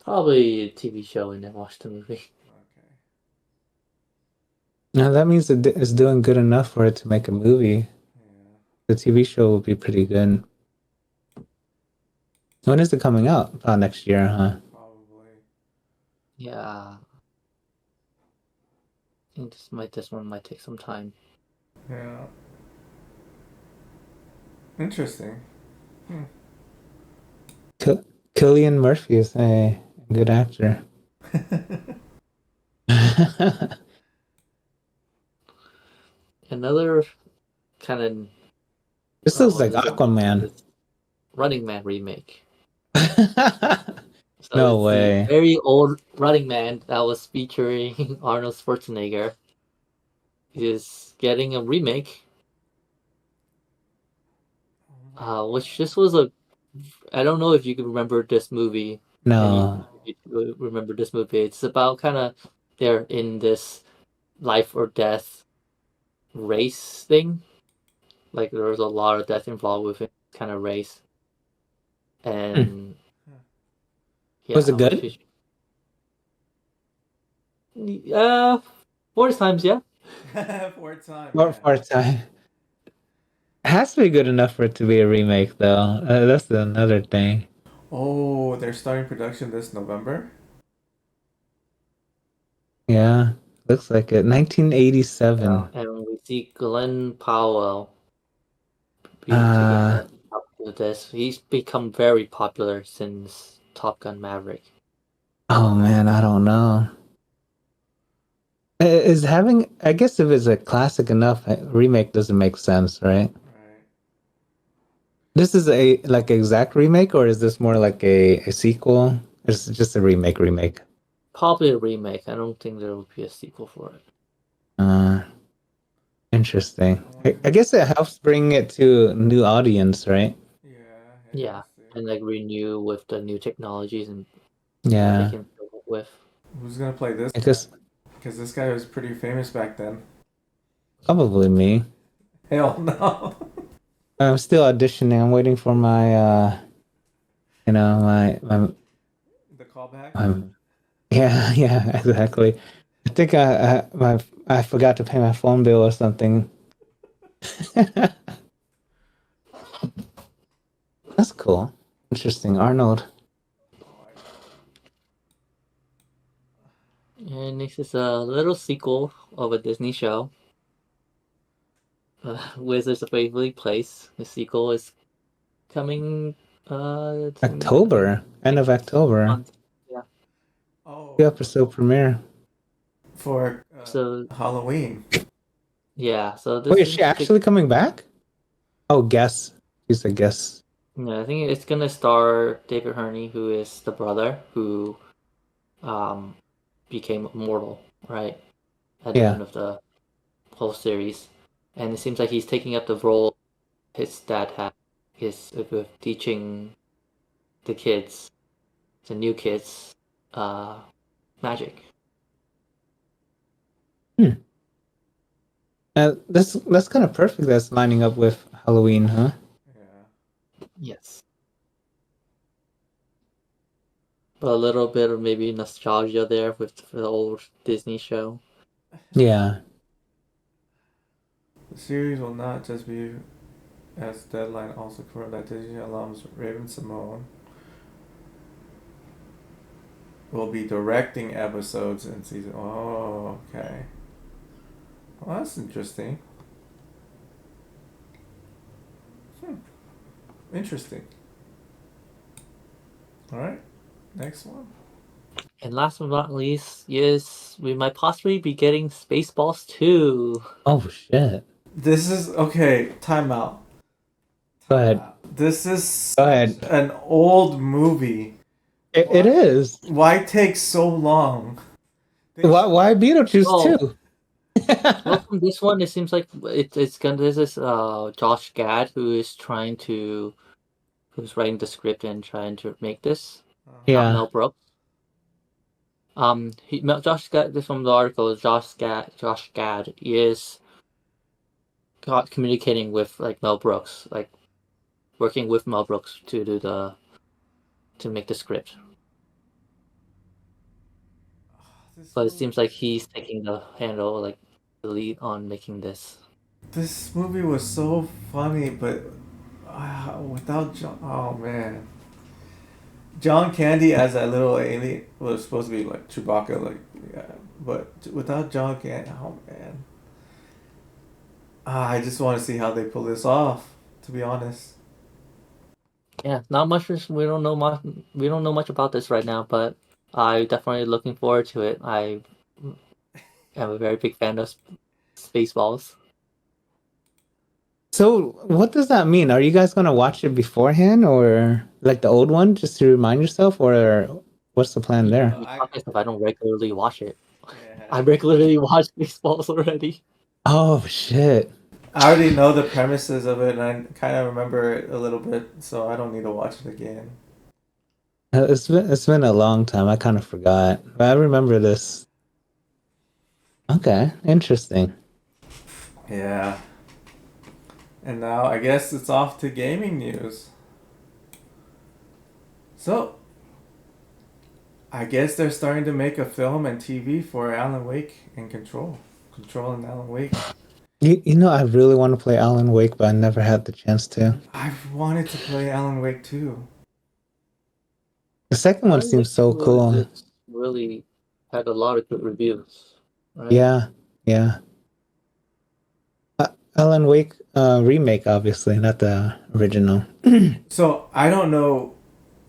Probably a TV show and then watch the movie. Okay. Now that means it's doing good enough for it to make a movie. Yeah. The TV show will be pretty good. When is it coming out? Oh, next year, huh? Probably. Yeah. I think this one might take some time. Yeah. Interesting. Cillian Murphy is a good actor. Another kind of This looks like Aquaman. Running Man remake. So No it's the way. very old Running Man that was featuring Arnold Schwarzenegger is getting a remake, which this was a. I don't know if you can remember this movie. Any No. if you remember this movie? It's about kind of they're in this life or death race thing. Like there was a lot of death involved with it, kind of race, Hmm. and Was yeah, it good? uh, four times, yeah. For a time, Or yeah. part time? It has to be good enough for it to be a remake, though. That's another thing. Oh, they're starting production this November. Yeah, looks like it. Yeah, 1987. and we see Glenn Powell being taken Uh, up to this. He's become very popular since Top Gun Maverick. oh man, I don't know. Is having, I guess if it's a classic enough, a remake doesn't make sense, right? Right. This is a like exact remake, or is this more like a sequel? It's just a remake. Probably a remake. I don't think there will be a sequel for it. Uh, Interesting. I I wonder. guess it helps bring it to a new audience, right? Yeah, it Yeah, has to. and like renew with the new technologies and what they Yeah, can fill it with. Who's gonna play this I guy? guess Because this guy was pretty famous back then. probably me. Hell no. I'm still auditioning. I'm waiting for my, The callback. my yeah, yeah, exactly. I think I forgot to pay my phone bill or something. That's cool. Interesting, Arnold. And this is a little sequel of a Disney show, Wizards of Waverly Place. The sequel is coming. It's in October, end of next October. month. Yeah. Oh, The episode premiere. for So Halloween. yeah. So Wait, this is she seems to take. actually coming back? Oh, guess. She's a guess. Yeah, I think it's gonna star David Hurney, who is the brother who um became immortal, right? At the Yeah. end of the whole series, and it seems like he's taking up the role his dad had, is with teaching the kids, the new kids, uh, magic. Hmm. That's kind of perfect. That's lining up with Halloween, huh? Yeah. Yes. But a little bit of maybe nostalgia there with the old Disney show. Yeah. The series will not just be as deadline also confirmed that Disney alums Raven Simone will be directing episodes in season. Oh, okay. Well, that's interesting. Interesting. All right, next one. And last but not least, yes, we might possibly be getting Spaceballs 2. Oh shit. This is okay. Time out. Go ahead. This is Go such ahead. an old movie. It is. Why take so long? Why Beetlejuice Oh, too? well, from this one, it seems like it's gonna. This is Josh Gad who's writing the script and trying to make this. Not Yeah. Mel Brooks. Josh Gad. This from the article. Josh Gad is communicating with like Mel Brooks, like working with Mel Brooks to do to make the script. This But it movie, seems like he's taking the handle, like the lead on making this. this movie was so funny, but without John, oh man, John Candy as that little alien was supposed to be like Chewbacca, like yeah, but without John Candy, oh man, I just want to see how they pull this off. To be honest, Yeah, not much. We don't know much. We don't know much about this right now, but I'm definitely looking forward to it. I am a very big fan of Spaceballs. So what does that mean? Are you guys gonna watch it beforehand or like the old one just to remind yourself or what's the plan there? To be honest, if I don't regularly watch it. Yeah. I regularly watch Spaceballs already. Oh shit! I already know the premises of it, and I kind of remember it a little bit, so I don't need to watch it again. It's been a long time. I kind of forgot, but I remember this. Okay, interesting. Yeah. And now I guess it's off to gaming news. So, I guess they're starting to make a film and TV for Alan Wake and Control. Control and Alan Wake. You know, I really want to play Alan Wake, but I never had the chance to. I've wanted to play Alan Wake too. The second one seems so cool. It's really had a lot of good reviews. Right? Yeah, yeah. Alan Wake remake, obviously, not the original. So, I don't know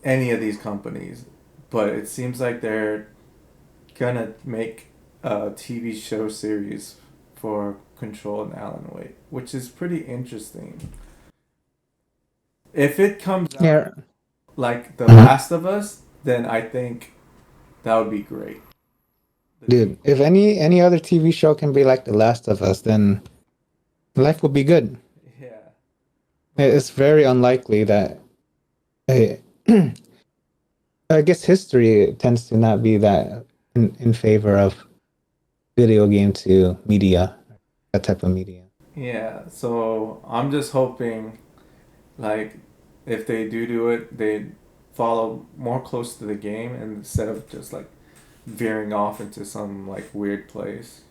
any of these companies, but it seems like they're gonna make a TV show series for Control and Alan Wake, which is pretty interesting. If it comes out Yeah, like The Last of Us, then I think that would be great. dude. If any other TV show can be like The Last of Us, then life would be good. Yeah. It's very unlikely that. Hey, I guess history tends to not be that in favor of video game to media, that type of media. Yeah, so I'm just hoping, like, if they do it, they follow more close to the game instead of just like veering off into some like weird place.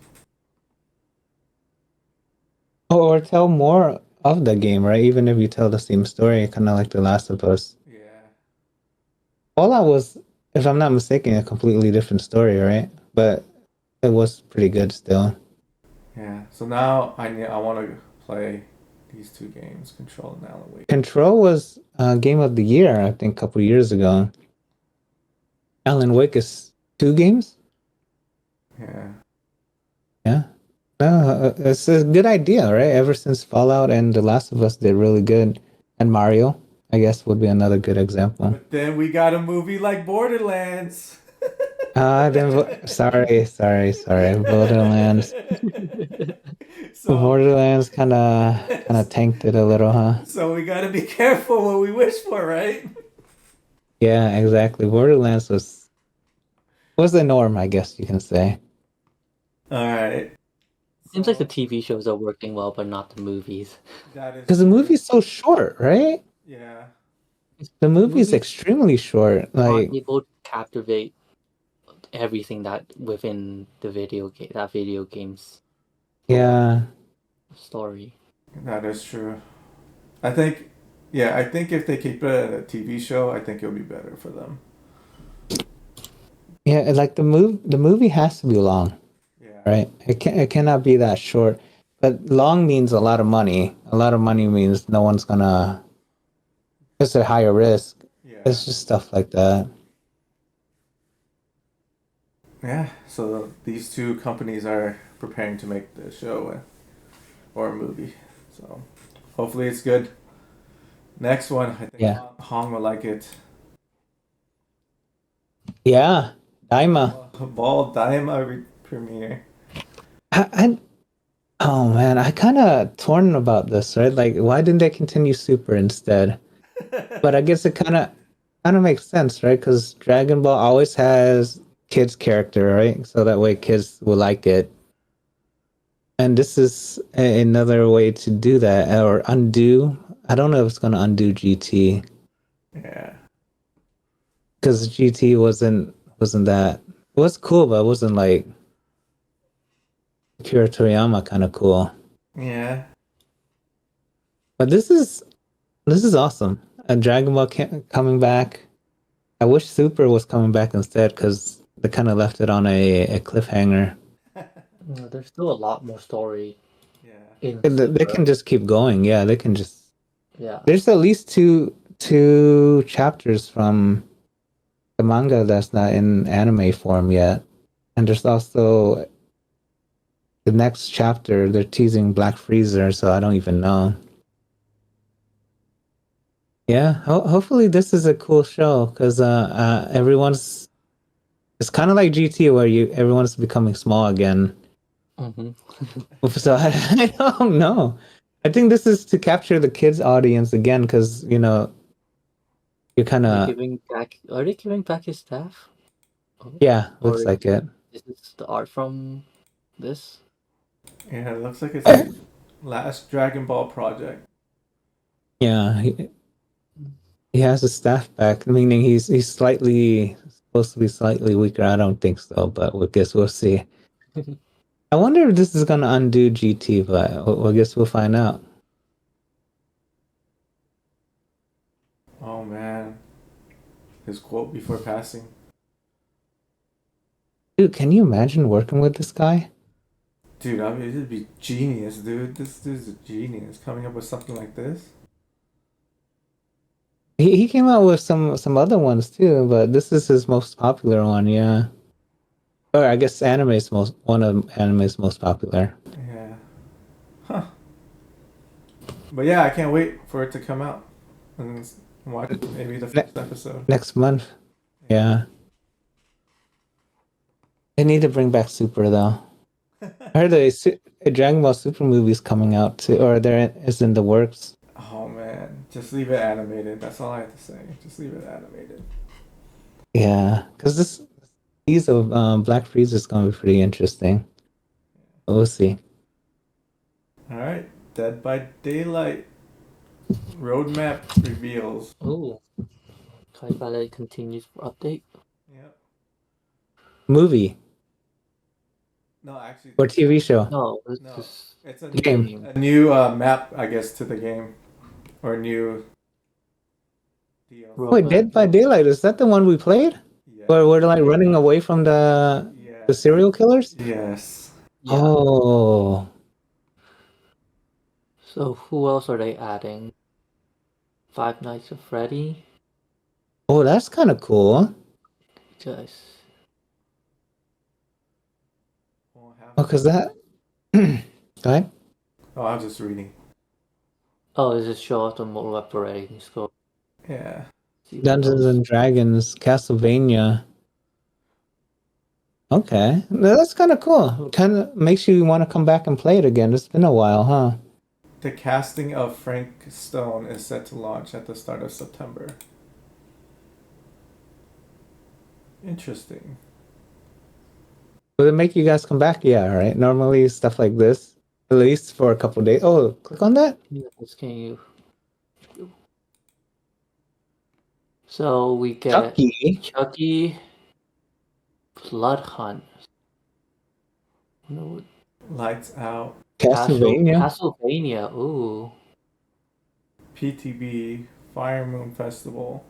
Or tell more of the game, right? Even if you tell the same story, kind of like The Last of Us. Yeah. Fallout was, if I'm not mistaken, a completely different story, right? But it was pretty good still. Yeah. So now I want to play these two games, Control and Alan Wake. Control was Game of the Year, I think, a couple years ago. Alan Wake is 2 games? Yeah. Yeah. No, it's a good idea, right? Ever since Fallout and The Last of Us did really good. And Mario, I guess, would be another good example. But then we got a movie like Borderlands. Sorry. Borderlands. Borderlands kind of tanked it a little, huh? So we gotta be careful what we wish for, right? Yeah, exactly. Borderlands was the norm, I guess you can say. All right. Seems like the TV shows are working well, but not the movies. Because the movie's so short, right? Yeah. The movie's extremely short. Like, Not able to captivate everything that within the video game's yeah. story. That is true. I think if they keep it at a TV show, I think it'll be better for them. Yeah, like the movie has to be long. Yeah. Right? It cannot be that short. But long means a lot of money. A lot of money means no one's gonna. It's a higher risk. Yeah. It's just stuff like that. Yeah. So these two companies are preparing to make the show or a movie. So hopefully it's good. Next one, I think Hong will like it. Yeah, Daima. Ball Daima premiere. Oh man, I kind of torn about this, right? Like, why didn't they continue Super instead? But I guess it kind of makes sense, right? Because Dragon Ball always has kids character, right? So that way kids will like it. And this is another way to do that or undo. I don't know if it's gonna undo GT. Yeah. Because GT wasn't that. It was cool, but it wasn't like Akira Toriyama kind of cool. Yeah. But this is awesome. And Dragon Ball coming back. I wish Super was coming back instead because they kind of left it on a cliffhanger. There's still a lot more story. Yeah. They can just keep going. Yeah, they can just. Yeah. There's at least two chapters from the manga that's not in anime form yet, and there's also the next chapter. They're teasing Black Freezer, so I don't even know. Yeah, hopefully this is a cool show because everyone's It's kind of like GT where everyone's becoming small again. Mm-hmm. So I don't know. I think this is to capture the kids' audience again because you're kind Are they of giving back? Are they giving back his staff? yeah, looks Or like it. is this the art from this? Yeah, it looks like it's his last Dragon Ball project. Yeah, he has his staff back, meaning he's slightly supposed to be slightly weaker. I don't think so, but we guess we'll see. I wonder if this is gonna undo GT, but I guess we'll find out. Oh man, his quote before passing. Dude, can you imagine working with this guy? Dude, I mean, it'd be genius, dude. This dude's a genius coming up with something like this. He came out with some other ones too, but this is his most popular one, yeah. Or I guess anime's one of anime's most popular. Yeah. Huh. But yeah, I can't wait for it to come out and watch maybe the first episode. Next month. Yeah. They need to bring back Super though. I heard a Dragon Ball Super movie's coming out too, or there is in the works. Oh man, just leave it animated. That's all I have to say. Just leave it animated. Yeah, because this piece of Black Frieza is gonna be pretty interesting. We'll see. All right, Dead by Daylight roadmap reveals. Oh, Twilight continues for update. Yep. Movie No, actually, or TV show. No, it's no. just It's a Game. a new map, I guess, to the game, or new DLC. Wait, Dead by Daylight, is that the one we played? Yeah. Where we're like running away from the Yeah. serial killers? Yes. yeah. Oh. So who else are they adding? Five Nights at Freddy. Oh, that's kind of cool. Just Won't have Oh, because that. Go ahead. Oh, I'm just reading. oh, does it show off the mobile operating score? Yeah. See what Dungeons else? and Dragons, Castlevania. Okay, that's kind of cool. Kind of makes you want to come back and play it again. It's been a while, huh? The casting of Frank Stone is set to launch at the start of September. Interesting. Will it make you guys come back? Yeah, right. Normally, stuff like this, at least for a couple days. Oh, click on that. Yes, can you? So we get Chucky, Blood Hunt. No, Lights Out, Castlevania. Castlevania. Ooh. PTB, Fire Moon Festival.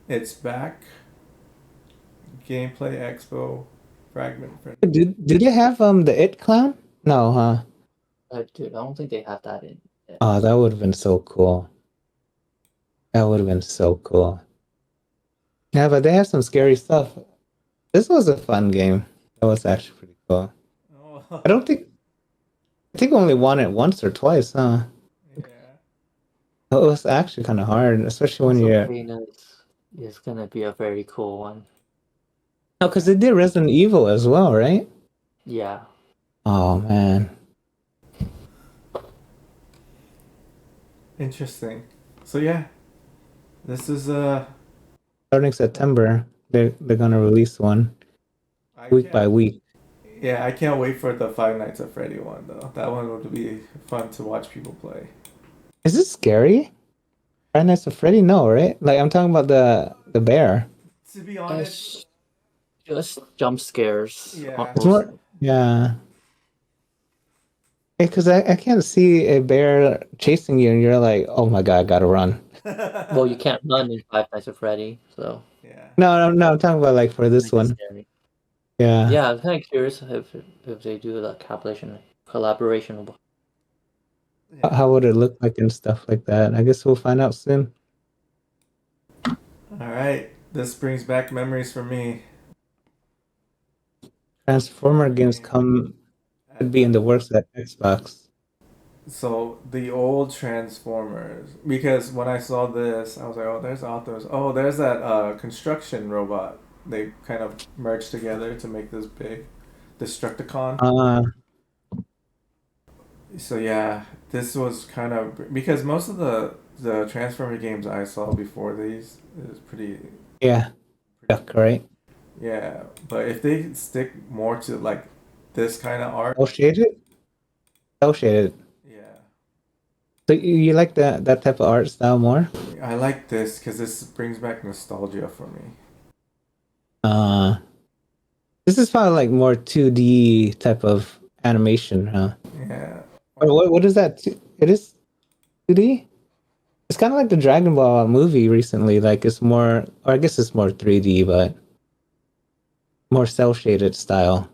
It's Back, Gameplay Expo, Fragment. Did they have the It Clown? No, huh? Dude, I don't think they have that in. Oh, that would have been so cool. That would have been so cool. Yeah, but they have some scary stuff. This was a fun game. That was actually pretty cool. Oh, I think I only won it once or twice, huh? yeah. It was actually kind of hard, especially when you're. Castlevania is gonna be a very cool one. No, because they did Resident Evil as well, right? Yeah. Oh man. Interesting. So yeah, this is Starting September, they're gonna release one week by week. Yeah, I can't wait for the Five Nights at Freddy one though. That one would be fun to watch people play. Is this scary? Five Nights at Freddy? No, right? Like I'm talking about the bear. To be It's honest, just jump scares. Yeah. It's more, yeah. Because I can't see a bear chasing you and you're like, oh my god, I gotta run. Well, you can't run in Five Nights at Freddy, so. Yeah. No, I'm talking about like for this it's one. scary. Yeah. Yeah, I'm kind of curious if they do the collaboration. How would it look like and stuff like that? I guess we'll find out soon. All right. This brings back memories for me. Transformer games could be in the works at Xbox. So the old Transformers, because when I saw this, I was like, oh, there's Optimus. Oh, there's that construction robot they kind of merged together to make this big Destructicon. Uh, So yeah, this was kind of because most of the Transformer games I saw before these is yeah, pretty Duck, right? yeah. But if they stick more to like this kind of art, Cell shaded, cell shaded. yeah, So you like that type of art style more? I like this because this brings back nostalgia for me. Uh, this is probably like more 2D type of animation, huh? Yeah, Or what is that? It is 2D? It's kind of like the Dragon Ball movie recently. Like it's more, or I guess it's more 3D, but more cell shaded style.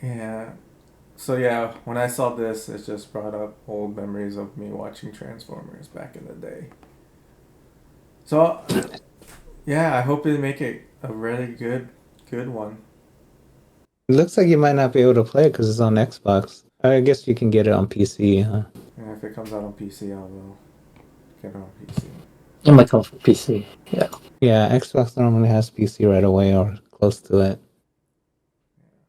yeah. So yeah, when I saw this, it just brought up old memories of me watching Transformers back in the day. So yeah, I hope they make it a really good one. It looks like you might not be able to play it because it's on Xbox. I guess you can get it on PC, huh? And if it comes out on PC, I will get it on PC. It might come for PC. Yeah. Yeah, Xbox normally has PC right away or close to it.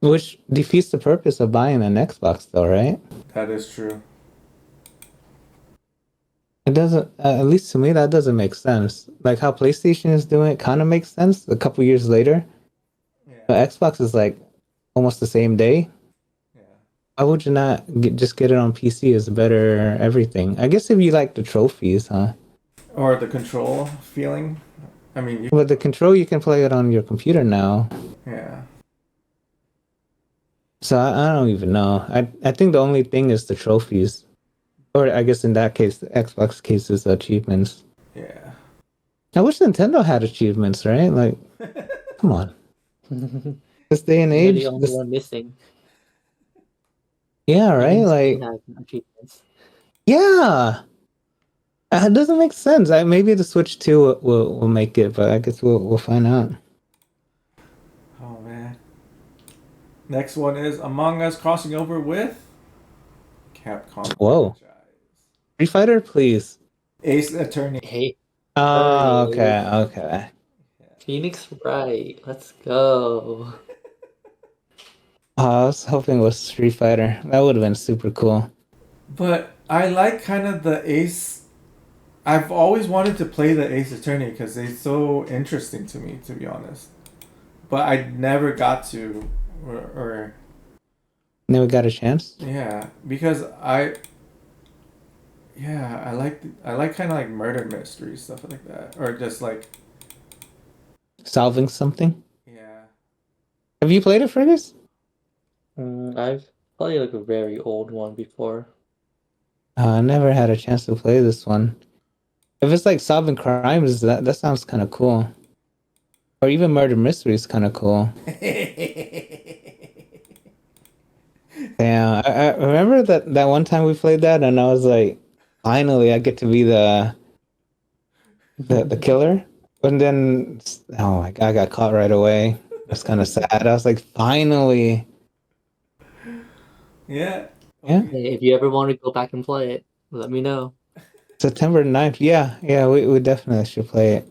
Which defeats the purpose of buying an Xbox, though, right? That is true. It doesn't, at least to me, that doesn't make sense. Like how PlayStation is doing it kind of makes sense a couple years later. Yeah. But Xbox is like almost the same day. Yeah. Why would you not just get it on PC as better everything? I guess if you like the trophies, huh? Or the control feeling. I mean, But the control, you can play it on your computer now. yeah. So I don't even know. I think the only thing is the trophies. Or I guess in that case, the Xbox case is the achievements. Yeah. I wish Nintendo had achievements, right? Like, come on. This day and You're the age, only this, one missing. yeah, right? Even Steam Like, has achievements. yeah. It doesn't make sense. Maybe the Switch 2 will make it, but I guess we'll find out. Oh man. Next one is Among Us crossing over with Capcom Whoa. franchise. Street Fighter, please. Ace Attorney. Hey, Oh, Hey. okay. Phoenix Wright. Let's go. Oh, I was hoping it was Street Fighter. That would have been super cool. But I like kind of the Ace. I've always wanted to play the Ace Attorney because they're so interesting to me, to be honest. But I never got to, or Never got a chance. yeah, because yeah, I like kind of like murder mystery stuff like that, or just like Solving something. yeah. Have you played it, Fergus? I've played like a very old one before. I never had a chance to play this one. If it's like solving crimes, that sounds kind of cool. Or even murder mystery is kind of cool. Yeah, I remember that one time we played that, and I was like, finally, I get to be the killer. And then, oh my god, I got caught right away. That's kind of sad. I was like, finally. Yeah. Yeah. Hey, if you ever want to go back and play it, let me know. September 9th. Yeah, we definitely should play it.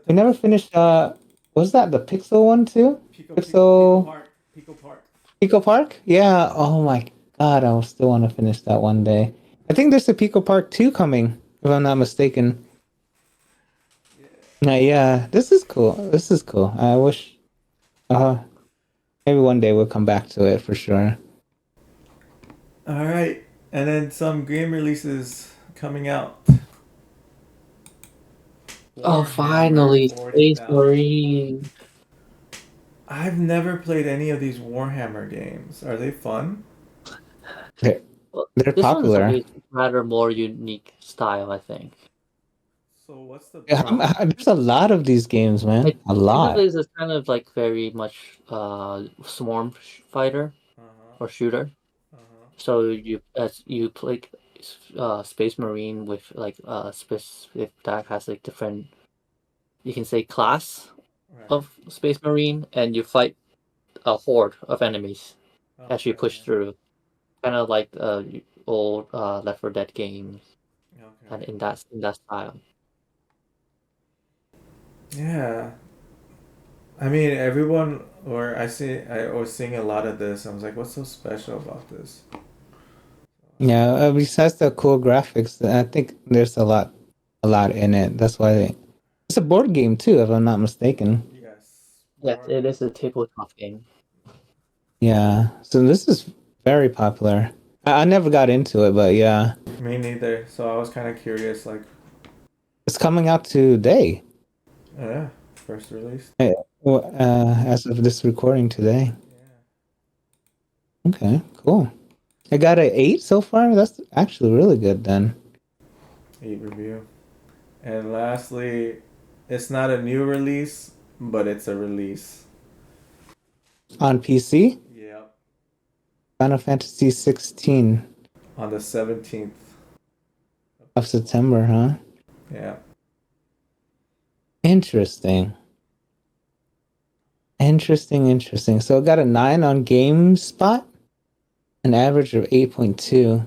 We never finished, was that the Pixel one too? Pixel Park. Pico Park? Yeah. Oh my god, I still want to finish that one day. I think there's a Pico Park 2 coming, if I'm not mistaken. Yeah, this is cool. This is cool. I wish maybe one day we'll come back to it for sure. All right, and then some game releases coming out. Oh, finally, Space Marine. I've never played any of these Warhammer games. Are they fun? They're, Well, they're this one's popular. a rather more unique style, I think. So what's the Yeah, there's a lot of these games, man. A lot. This is kind of like very much swarm fighter or shooter. So you play Space Marine with like specific that has like different, you can say, class of Space Marine, and you fight a horde of enemies as you push through, kind of like old Left 4 Dead games, and in that style. Yeah. I mean, everyone, or I was seeing a lot of this. I was like, what's so special about this? Yeah, besides the cool graphics, I think there's a lot in it. That's why it's a board game too, if I'm not mistaken. Yes, Yes, board it game. is a tabletop game. Yeah, so this is very popular. I never got into it, but yeah, Me neither. So I was kind of curious, like, it's coming out today. yeah, first release. Well, as of this recording today. Yeah. Okay, cool. I got an 8 so far. That's actually really good then. 8 review. And lastly, it's not a new release, but it's a release. On PC, Yeah. Final Fantasy 16 On the 17th. of September, huh? Yeah. Interesting. Interesting. So it got a 9 on GameSpot, an average of 8.2.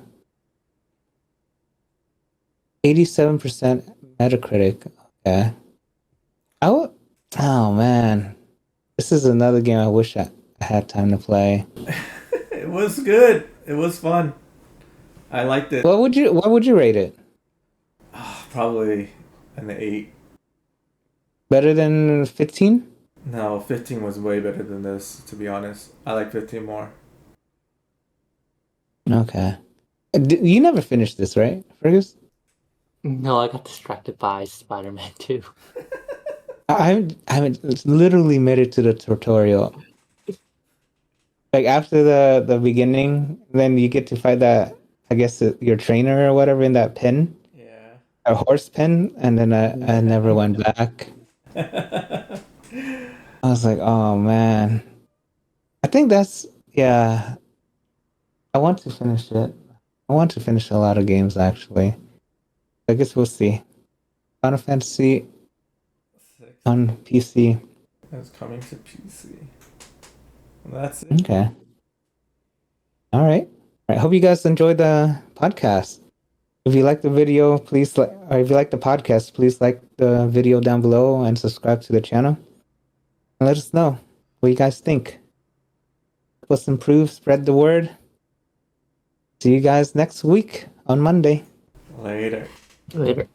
87% Metacritic. Okay. Oh man. This is another game I wish I had time to play. It was good. It was fun. I liked it. What would you rate it? Probably an 8. Better than 15? No, 15 was way better than this, to be honest. I like 15 more. Okay. You never finished this, right, Fergus? No, I got distracted by Spider-Man 2. I haven't literally made it to the tutorial. Like after the beginning, then you get to fight that, I guess, your trainer or whatever in that pen, Yeah. a horse pen, and then I never went back. I was like, oh man. I think that's, yeah. I want to finish it. I want to finish a lot of games actually. I guess we'll see. Final Fantasy 6 on PC. is coming to PC. That's it. Okay. All right. I hope you guys enjoyed the podcast. If you like the video, please like, or if you like the podcast, please like the video down below and subscribe to the channel. And let us know what you guys think. Let's improve, spread the word. See you guys next week on Monday. Later. Later.